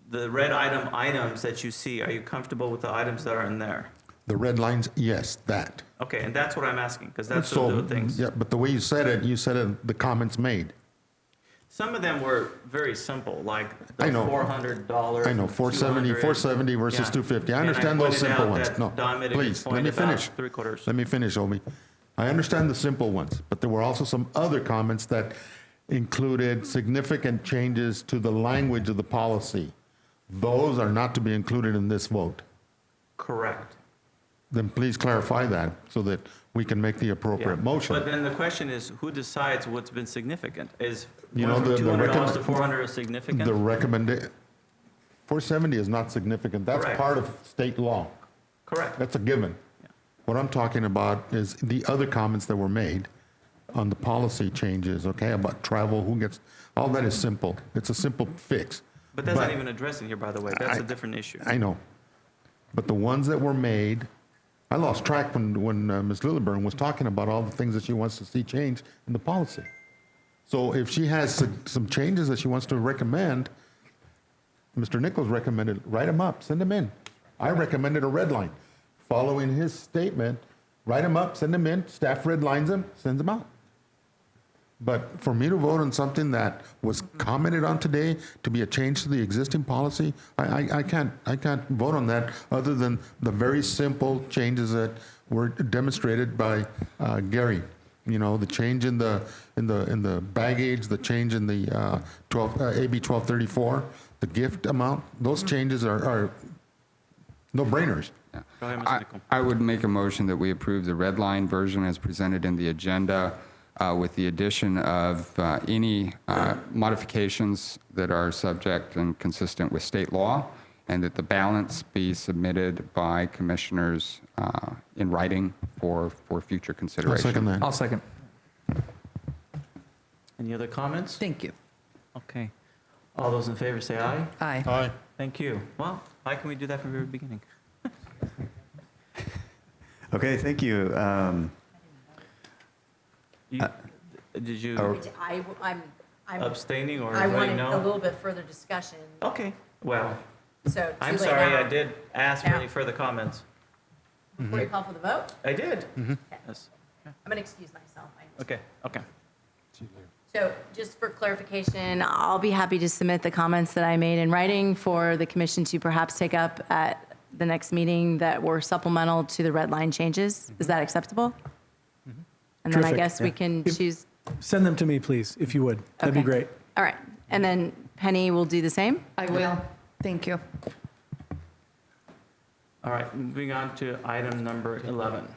the red items that you see, are you comfortable with the items that are in there? The red lines, yes, that. Okay, and that's what I'm asking, because that's So, the things. yeah, but the way you said it, the comments made. Some of them were very simple, like the I know. $400. I know, 470, 200. 470 versus Yeah. 250. I And understand those pointed simple out ones. that No, Don made a good please, let point me about finish. 3/4. Let me finish, Obi. I understand the simple ones, but there were also some other comments that included significant changes to the language of the policy. Those are not to be included in this vote. Correct. Then please clarify that so that we can make the Yeah. appropriate But motion. then the question is, who decides what's been significant? Is You going know, from the $200 to recommend- $400 is significant? The recommendation, 470 is not significant. That's Correct. part of state law. Correct. That's a given. What I'm talking about is the other comments that were made on the policy changes, okay, about travel, who gets, all that is simple. It's a simple fix. But that's not even addressed in here, by the way. That's a I- different issue. I know. But the ones that were made, I lost track when Ms. Lilliburn was talking about all the things that she wants to see changed in the policy. So if she has some changes that she wants to recommend, Mr. Nichols recommended, write them up, send them in. I recommended a red line. Following his statement, write them up, send them in, staff red lines them, sends them out. But for me to vote on something that was commented on today to be a change to the existing policy, I can't vote on that other than the very simple changes that were demonstrated by Gary. You know, the change in the baggage, the change in the AB 1234, the gift amount. Those changes are no-brainers. Go ahead, Mr. Nichol. I would make a motion that we approve the red line version as presented in the agenda with the addition of any modifications that are subject and consistent with state law, and that the balance be submitted by commissioners in writing for future I'll consideration. second that. I'll second. Any other comments? Thank you. Okay. All those in favor say aye. Aye. Aye. Thank you. Well, why can we do that from the very beginning? Okay, thank you. Did you I'm abstaining or I voting wanted a no? little bit further discussion, Okay, well, so I'm too late sorry, now. I did ask for Yeah. any further comments. Before you call for the vote, I did. Yes. I'm going to excuse myself. Okay, okay. So just for clarification, I'll be happy to submit the comments that I made in writing for the commission to perhaps take up at the next meeting that were supplemental to the red line changes. Is that acceptable? And then I Terrific. guess we can choose. Send them to me, please, if you would. That'd be Okay. great. All right. And then Penny will do the same? I will. Thank you. All right, moving on to item number 11.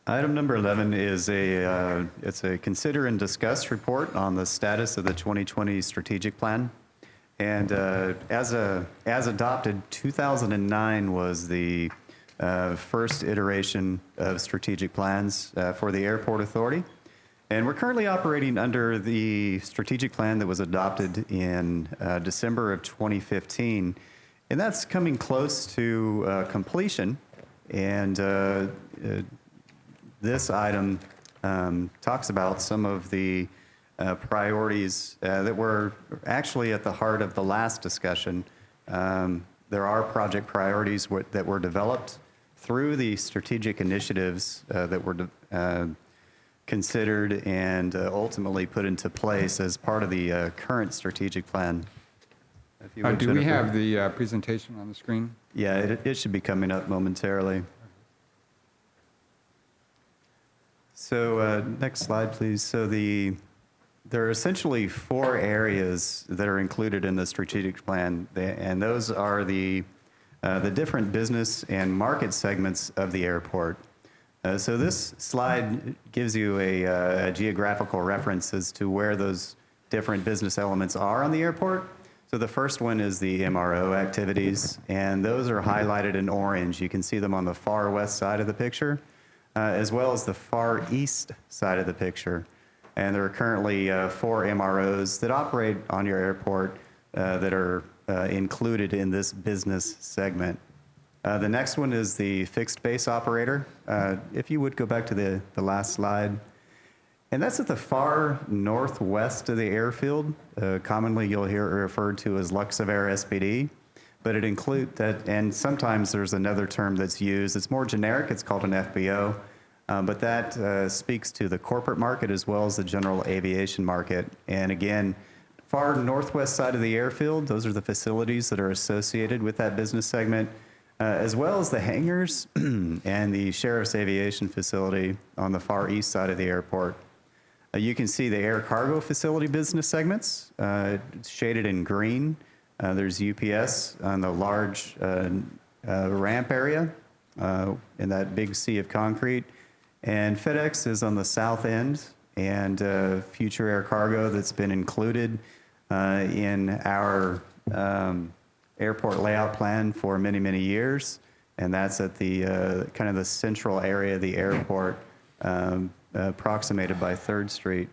Item number 11 is it's a consider and discuss report on the status of the 2020 strategic plan. And as adopted, 2009 was the first iteration of strategic plans for the Airport Authority. And we're currently operating under the strategic plan that was adopted in December of 2015. And that's coming close to completion. And this item talks about some of the priorities that were actually at the heart of the last discussion. There are project priorities that were developed through the strategic initiatives that were considered and ultimately put into place as part of the current strategic plan. If you would, Do we Jennifer. have the presentation on the screen? Yeah, it should be coming up momentarily. So next slide, please. So there are essentially 4 areas that are included in the strategic plan, and those are the different business and market segments of the airport. So this slide gives you a geographical reference as to where those different business elements are on the airport. So the first one is the MRO activities, and those are highlighted in orange. You can see them on the far west side of the picture. as well as the far east side of the picture. And there are currently 4 MROs that operate on your airport that are included in this business segment. The next one is the fixed base operator. If you would go back to the last slide. And that's at the far northwest of the airfield. Commonly, you'll hear it referred to as Luxair SBD, but it includes that, and sometimes there's another term that's used. It's more generic. It's called an FBO, but that speaks to the corporate market as well as the general aviation market. And again, far northwest side of the airfield, those are the facilities that are associated with that business segment, as well as the hangars and the Sheriff's Aviation facility on the far east side of the airport. You can see the air cargo facility business segments, it's shaded in green. There's UPS on the large ramp area in that big sea of concrete. And FedEx is on the south end, and future air cargo that's been included in our airport layout plan for many, many years. And that's at the kind of the central area of the airport, approximated by 3rd Street.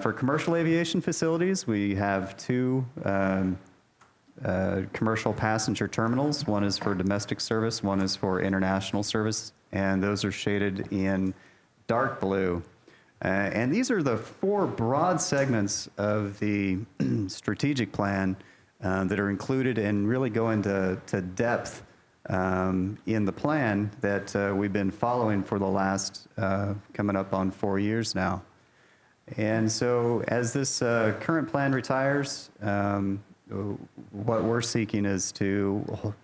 For commercial aviation facilities, we have 2 commercial passenger terminals. One is for domestic service, one is for international service, and those are shaded in dark blue. And these are the 4 broad segments of the strategic plan that are included and really go into depth in the plan that we've been following for the last coming up on 4 years now. And so as this current plan retires, what we're seeking is to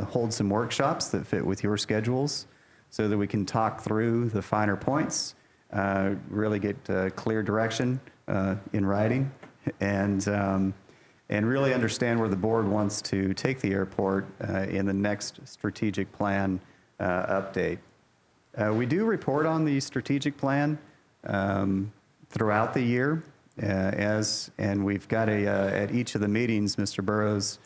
hold some workshops that fit with your schedules so that we can talk through the finer points, really get clear direction in writing, and really understand where the board wants to take the airport in the next strategic plan update. We do report on the strategic plan throughout the year, and we've got at each of the meetings, Mr. Burrows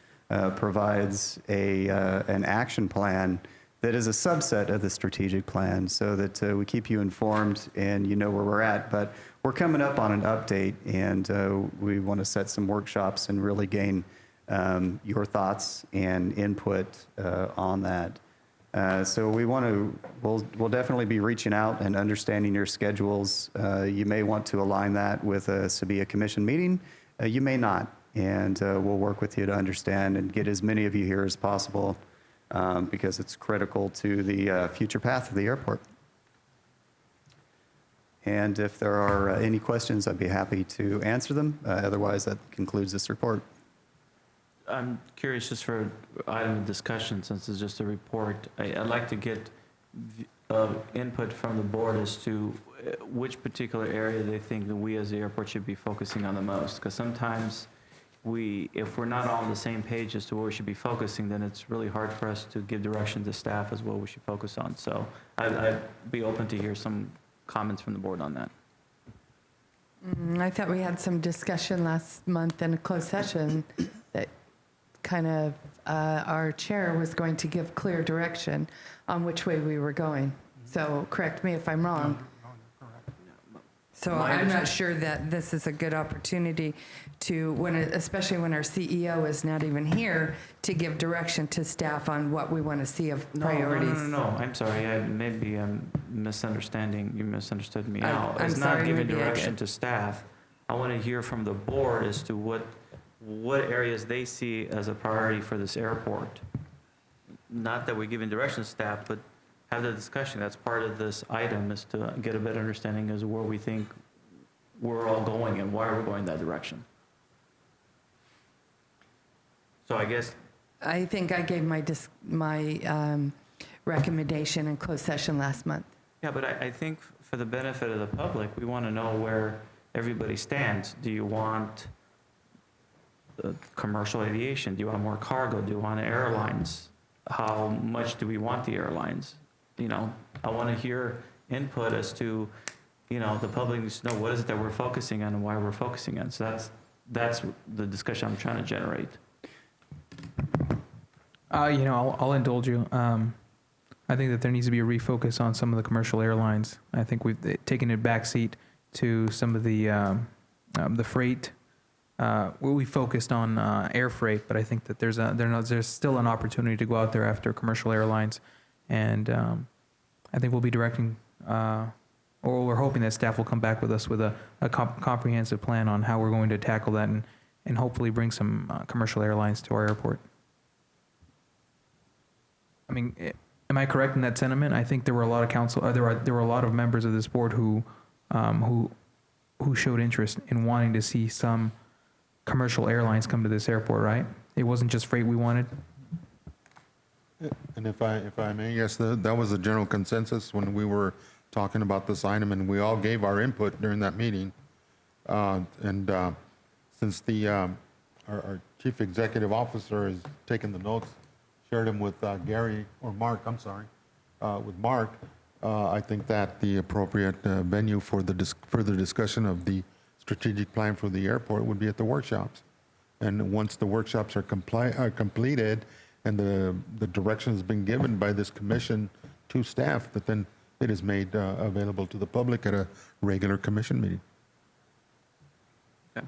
provides an action plan that is a subset of the strategic plan so that we keep you informed and you know where we're at. But we're coming up on an update, and we want to set some workshops and really gain your thoughts and input on that. So we'll definitely be reaching out and understanding your schedules. You may want to align that with a SBIAA Commission meeting. You may not, and we'll work with you to understand and get as many of you here as possible because it's critical to the future path of the airport. And if there are any questions, I'd be happy to answer them. Otherwise, that concludes this report. I'm curious, just for item of discussion, since it's just a report, I'd like to get input from the board as to which particular area they think that we as the airport should be focusing on the most. Because sometimes if we're not all on the same page as to where we should be focusing, then it's really hard for us to give direction to staff as what we should focus on. So I'd be open to hear some comments from the board on that. I thought we had some discussion last month in a closed session that kind of our chair was going to give clear direction on which way we were going. So correct me if I'm wrong. So I'm not sure that this is a good opportunity to, especially when our CEO is not even here, to give direction to staff on what we want to see of priorities. No. I'm sorry. Maybe I'm misunderstanding. You misunderstood me out. I'm It's sorry, not giving maybe I direction did. to staff. I want to hear from the board as to what areas they see as a priority for this airport. Not that we're giving direction to staff, but have the discussion. That's part of this item, is to get a better understanding as to where we think we're all going and why we're going that direction. So I guess. I think I gave my recommendation in closed session last month. Yeah, but I think for the benefit of the public, we want to know where everybody stands. Do you want commercial aviation? Do you want more cargo? Do you want airlines? How much do we want the airlines? I want to hear input as to, the public needs to know what is it that we're focusing on and why we're focusing on. So that's the discussion I'm trying to generate. I'll indulge you. I think that there needs to be a refocus on some of the commercial airlines. I think we've taken a backseat to some of the freight. We focused on air freight, but I think that there's still an opportunity to go out there after commercial airlines, and I think we'll be directing, or we're hoping that staff will come back with us with a comprehensive plan on how we're going to tackle that and hopefully bring some commercial airlines to our airport. I mean, am I correct in that sentiment? I think there were a lot of there were a lot of members of this board who showed interest in wanting to see some commercial airlines come to this airport, right? It wasn't just freight we wanted. And if I may, yes, that was the general consensus when we were talking about this item, and we all gave our input during that meeting. Since our chief executive officer has taken the notes, shared them with Gary, or Mark, I'm sorry, with Mark, I think that the appropriate venue for the further discussion of the strategic plan for the airport would be at the workshops. And once the workshops are completed and the direction has been given by this commission to staff, that then it is made available to the public at a regular commission meeting. Okay.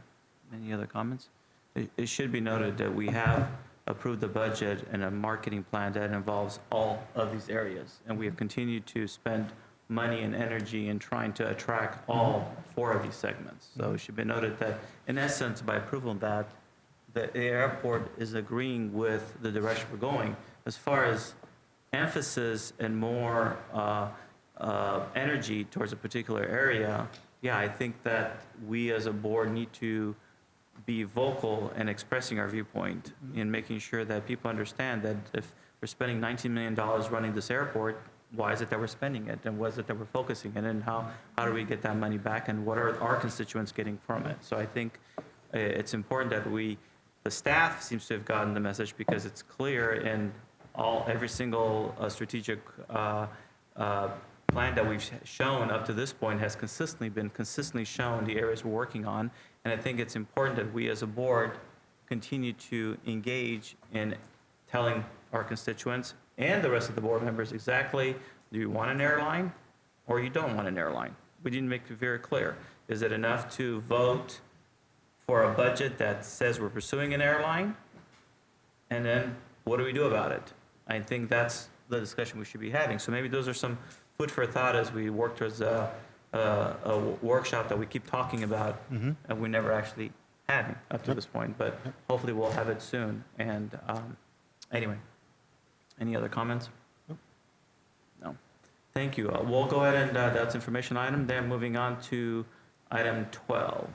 Any other comments? It should be noted that we have approved the budget and a marketing plan that involves all of these areas. And we have continued to spend money and energy in trying to attract all 4 of these segments. So it should be noted that, in essence, by approval that, the airport is agreeing with the direction we're going. As far as emphasis and more energy towards a particular area, yeah, I think that we as a board need to be vocal in expressing our viewpoint in making sure that people understand that if we're spending $19 million running this airport, why is it that we're spending it, and what is it that we're focusing it, and how do we get that money back, and what are our constituents getting from it? So I think it's important that the staff seems to have gotten the message, because it's clear in every single strategic plan that we've shown up to this point has consistently shown the areas we're working on. And I think it's important that we as a board continue to engage in telling our constituents and the rest of the board members exactly, do you want an airline or you don't want an airline? We didn't make it very clear. Is it enough to vote for a budget that says we're pursuing an airline? And then what do we do about it? I think that's the discussion we should be having. So maybe those are some food for thought as we work towards a workshop that we keep talking about and we never actually having up to this point, but hopefully we'll have it soon. And anyway, any other comments? No. Thank you. We'll go ahead and that's information item. Then moving on to item 12.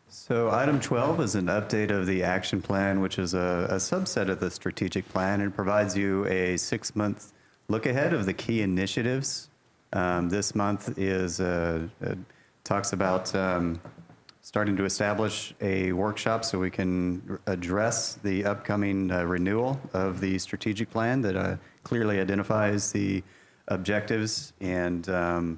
So item 12 is an update of the action plan, which is a subset of the strategic plan, and provides you a 6-month look ahead of the key initiatives. This month is talks about starting to establish a workshop so we can address the upcoming renewal of the strategic plan that clearly identifies the objectives and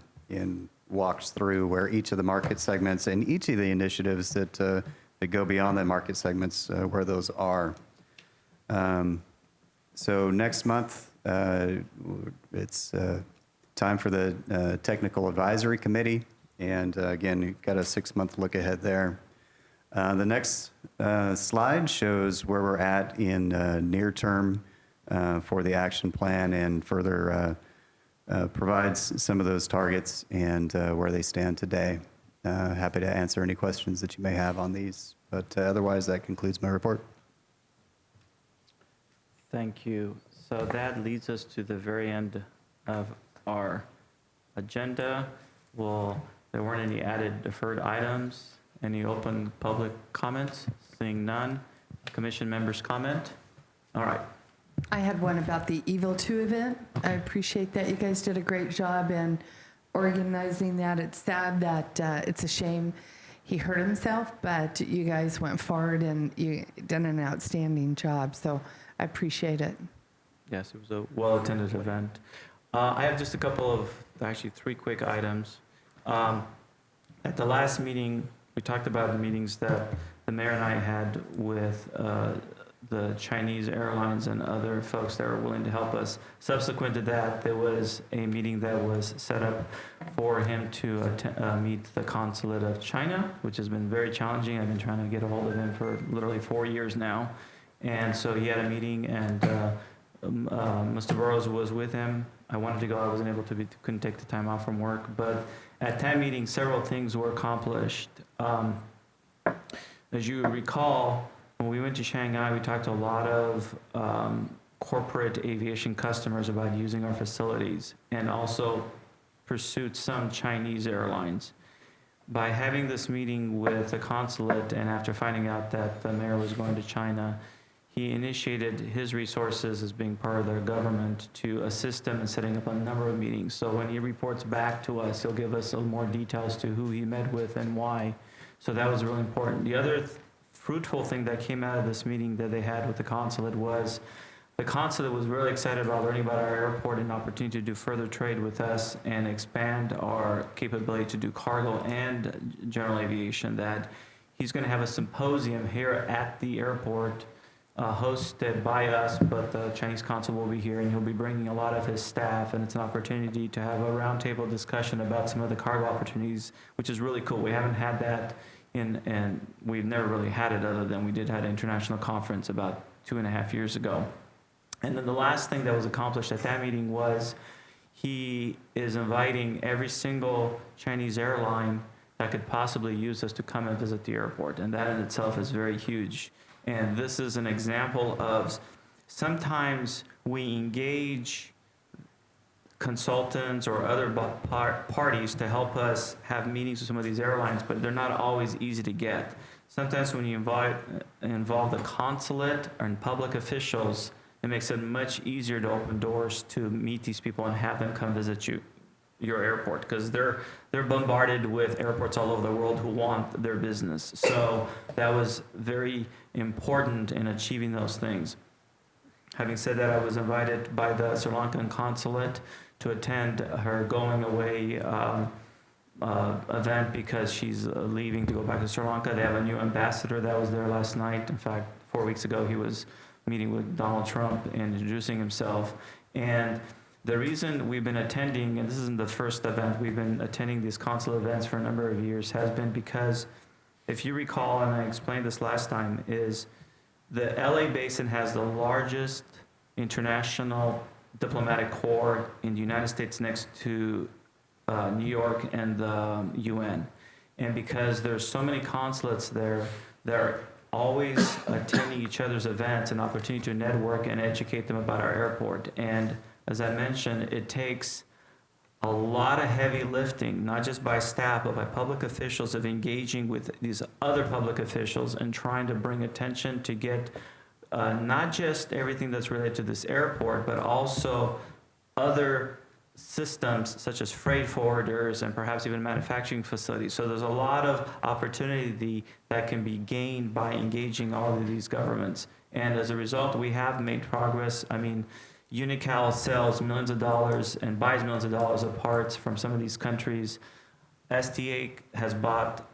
walks through where each of the market segments and each of the initiatives that go beyond the market segments, where those are. So next month, it's time for the Technical Advisory Committee. And again, you've got a 6-month look ahead there. The next slide shows where we're at in near term for the action plan, and further provides some of those targets and where they stand today. Happy to answer any questions that you may have on these, but otherwise that concludes my report. Thank you. So that leads us to the very end of our agenda. There weren't any added deferred items. Any open public comments? Seeing none. Commission members comment? All right. I had one about the Evil 2 event. I appreciate that. You guys did a great job in organizing that. It's sad that it's a shame he hurt himself, but you guys went forward and you done an outstanding job. So I appreciate it. Yes, it was a well-attended event. I have just a couple of, actually 3 quick items. At the last meeting, we talked about the meetings that the mayor and I had with the Chinese airlines and other folks that were willing to help us. Subsequent to that, there was a meeting that was set up for him to meet the consulate of China, which has been very challenging. I've been trying to get a hold of him for literally 4 years now. And so he had a meeting, and Mr. Burrows was with him. I wanted to go, I wasn't able to couldn't take the time off from work. But at that meeting, several things were accomplished. As you recall, when we went to Shanghai, we talked to a lot of corporate aviation customers about using our facilities, and also pursued some Chinese airlines. By having this meeting with the consulate, and after finding out that the mayor was going to China, he initiated his resources as being part of their government to assist them in setting up a number of meetings. So when he reports back to us, he'll give us a little more details to who he met with and why. So that was really important. The other fruitful thing that came out of this meeting that they had with the consulate was the consulate was really excited about learning about our airport and opportunity to do further trade with us and expand our capability to do cargo and general aviation. That he's going to have a symposium here at the airport hosted by us, but the Chinese consul will be here, and he'll be bringing a lot of his staff, and it's an opportunity to have a roundtable discussion about some of the cargo opportunities, which is really cool. We haven't had that and we've never really had it, other than we did have an international conference about 2.5 years ago. And then the last thing that was accomplished at that meeting was he is inviting every single Chinese airline that could possibly use us to come and visit the airport, and that in itself is very huge. And this is an example of sometimes we engage consultants or other parties to help us have meetings with some of these airlines, but they're not always easy to get. Sometimes when you involve the consulate and public officials, it makes it much easier to open doors to meet these people and have them come visit your airport, because they're bombarded with airports all over the world who want their business. So that was very important in achieving those things. Having said that, I was invited by the Sri Lankan consulate to attend her going away event because she's leaving to go back to Sri Lanka. They have a new ambassador that was there last night. In fact, 4 weeks ago, he was meeting with Donald Trump and introducing himself. And the reason we've been attending, and this isn't the first event, we've been attending these consular events for a number of years, has been because, if you recall, and I explained this last time, is the LA Basin has the largest international diplomatic corps in the United States, next to New York and the UN. And because there's so many consulates there, they're always attending each other's events, an opportunity to network and educate them about our airport. And as I mentioned, it takes a lot of heavy lifting, not just by staff, but by public officials, of engaging with these other public officials and trying to bring attention to get not just everything that's related to this airport, but also other systems such as freight forwarders and perhaps even manufacturing facilities. So there's a lot of opportunity that can be gained by engaging all of these governments. And as a result, we have made progress. I mean, Unical sells millions of dollars and buys millions of dollars of parts from some of these countries. STA has bought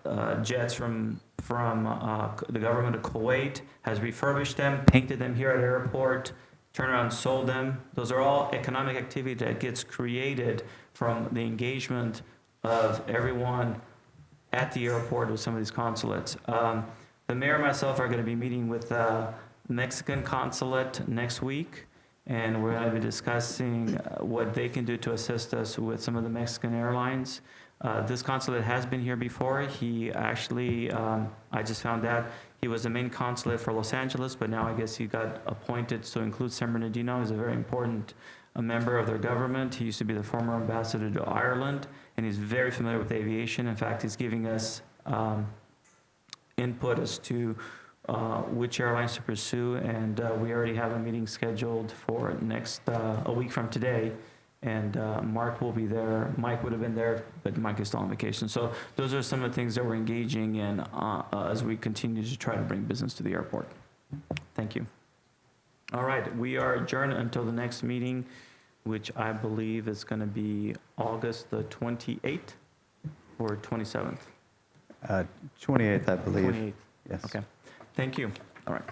jets from the government of Kuwait, has refurbished them, painted them here at the airport, turned around and sold them. Those are all economic activity that gets created from the engagement of everyone at the airport with some of these consulates. The mayor and myself are going to be meeting with the Mexican consulate next week, and we're going to be discussing what they can do to assist us with some of the Mexican airlines. This consulate has been here before. He actually, I just found out, he was the main consulate for Los Angeles, but now I guess he got appointed to include San Bernardino. He's a very important member of their government. He used to be the former ambassador to Ireland, and he's very familiar with aviation. In fact, he's giving us input as to which airlines to pursue, and we already have a meeting scheduled for a week from today, and Mark will be there. Mike would have been there, but Mike is still on vacation. So those are some of the things that we're engaging in as we continue to try to bring business to the airport. Thank you. All right, we are adjourned until the next meeting, which I believe is going to be August the 28th or 27th? 28th, I believe. 28th. Yes. Okay. Thank you. All right.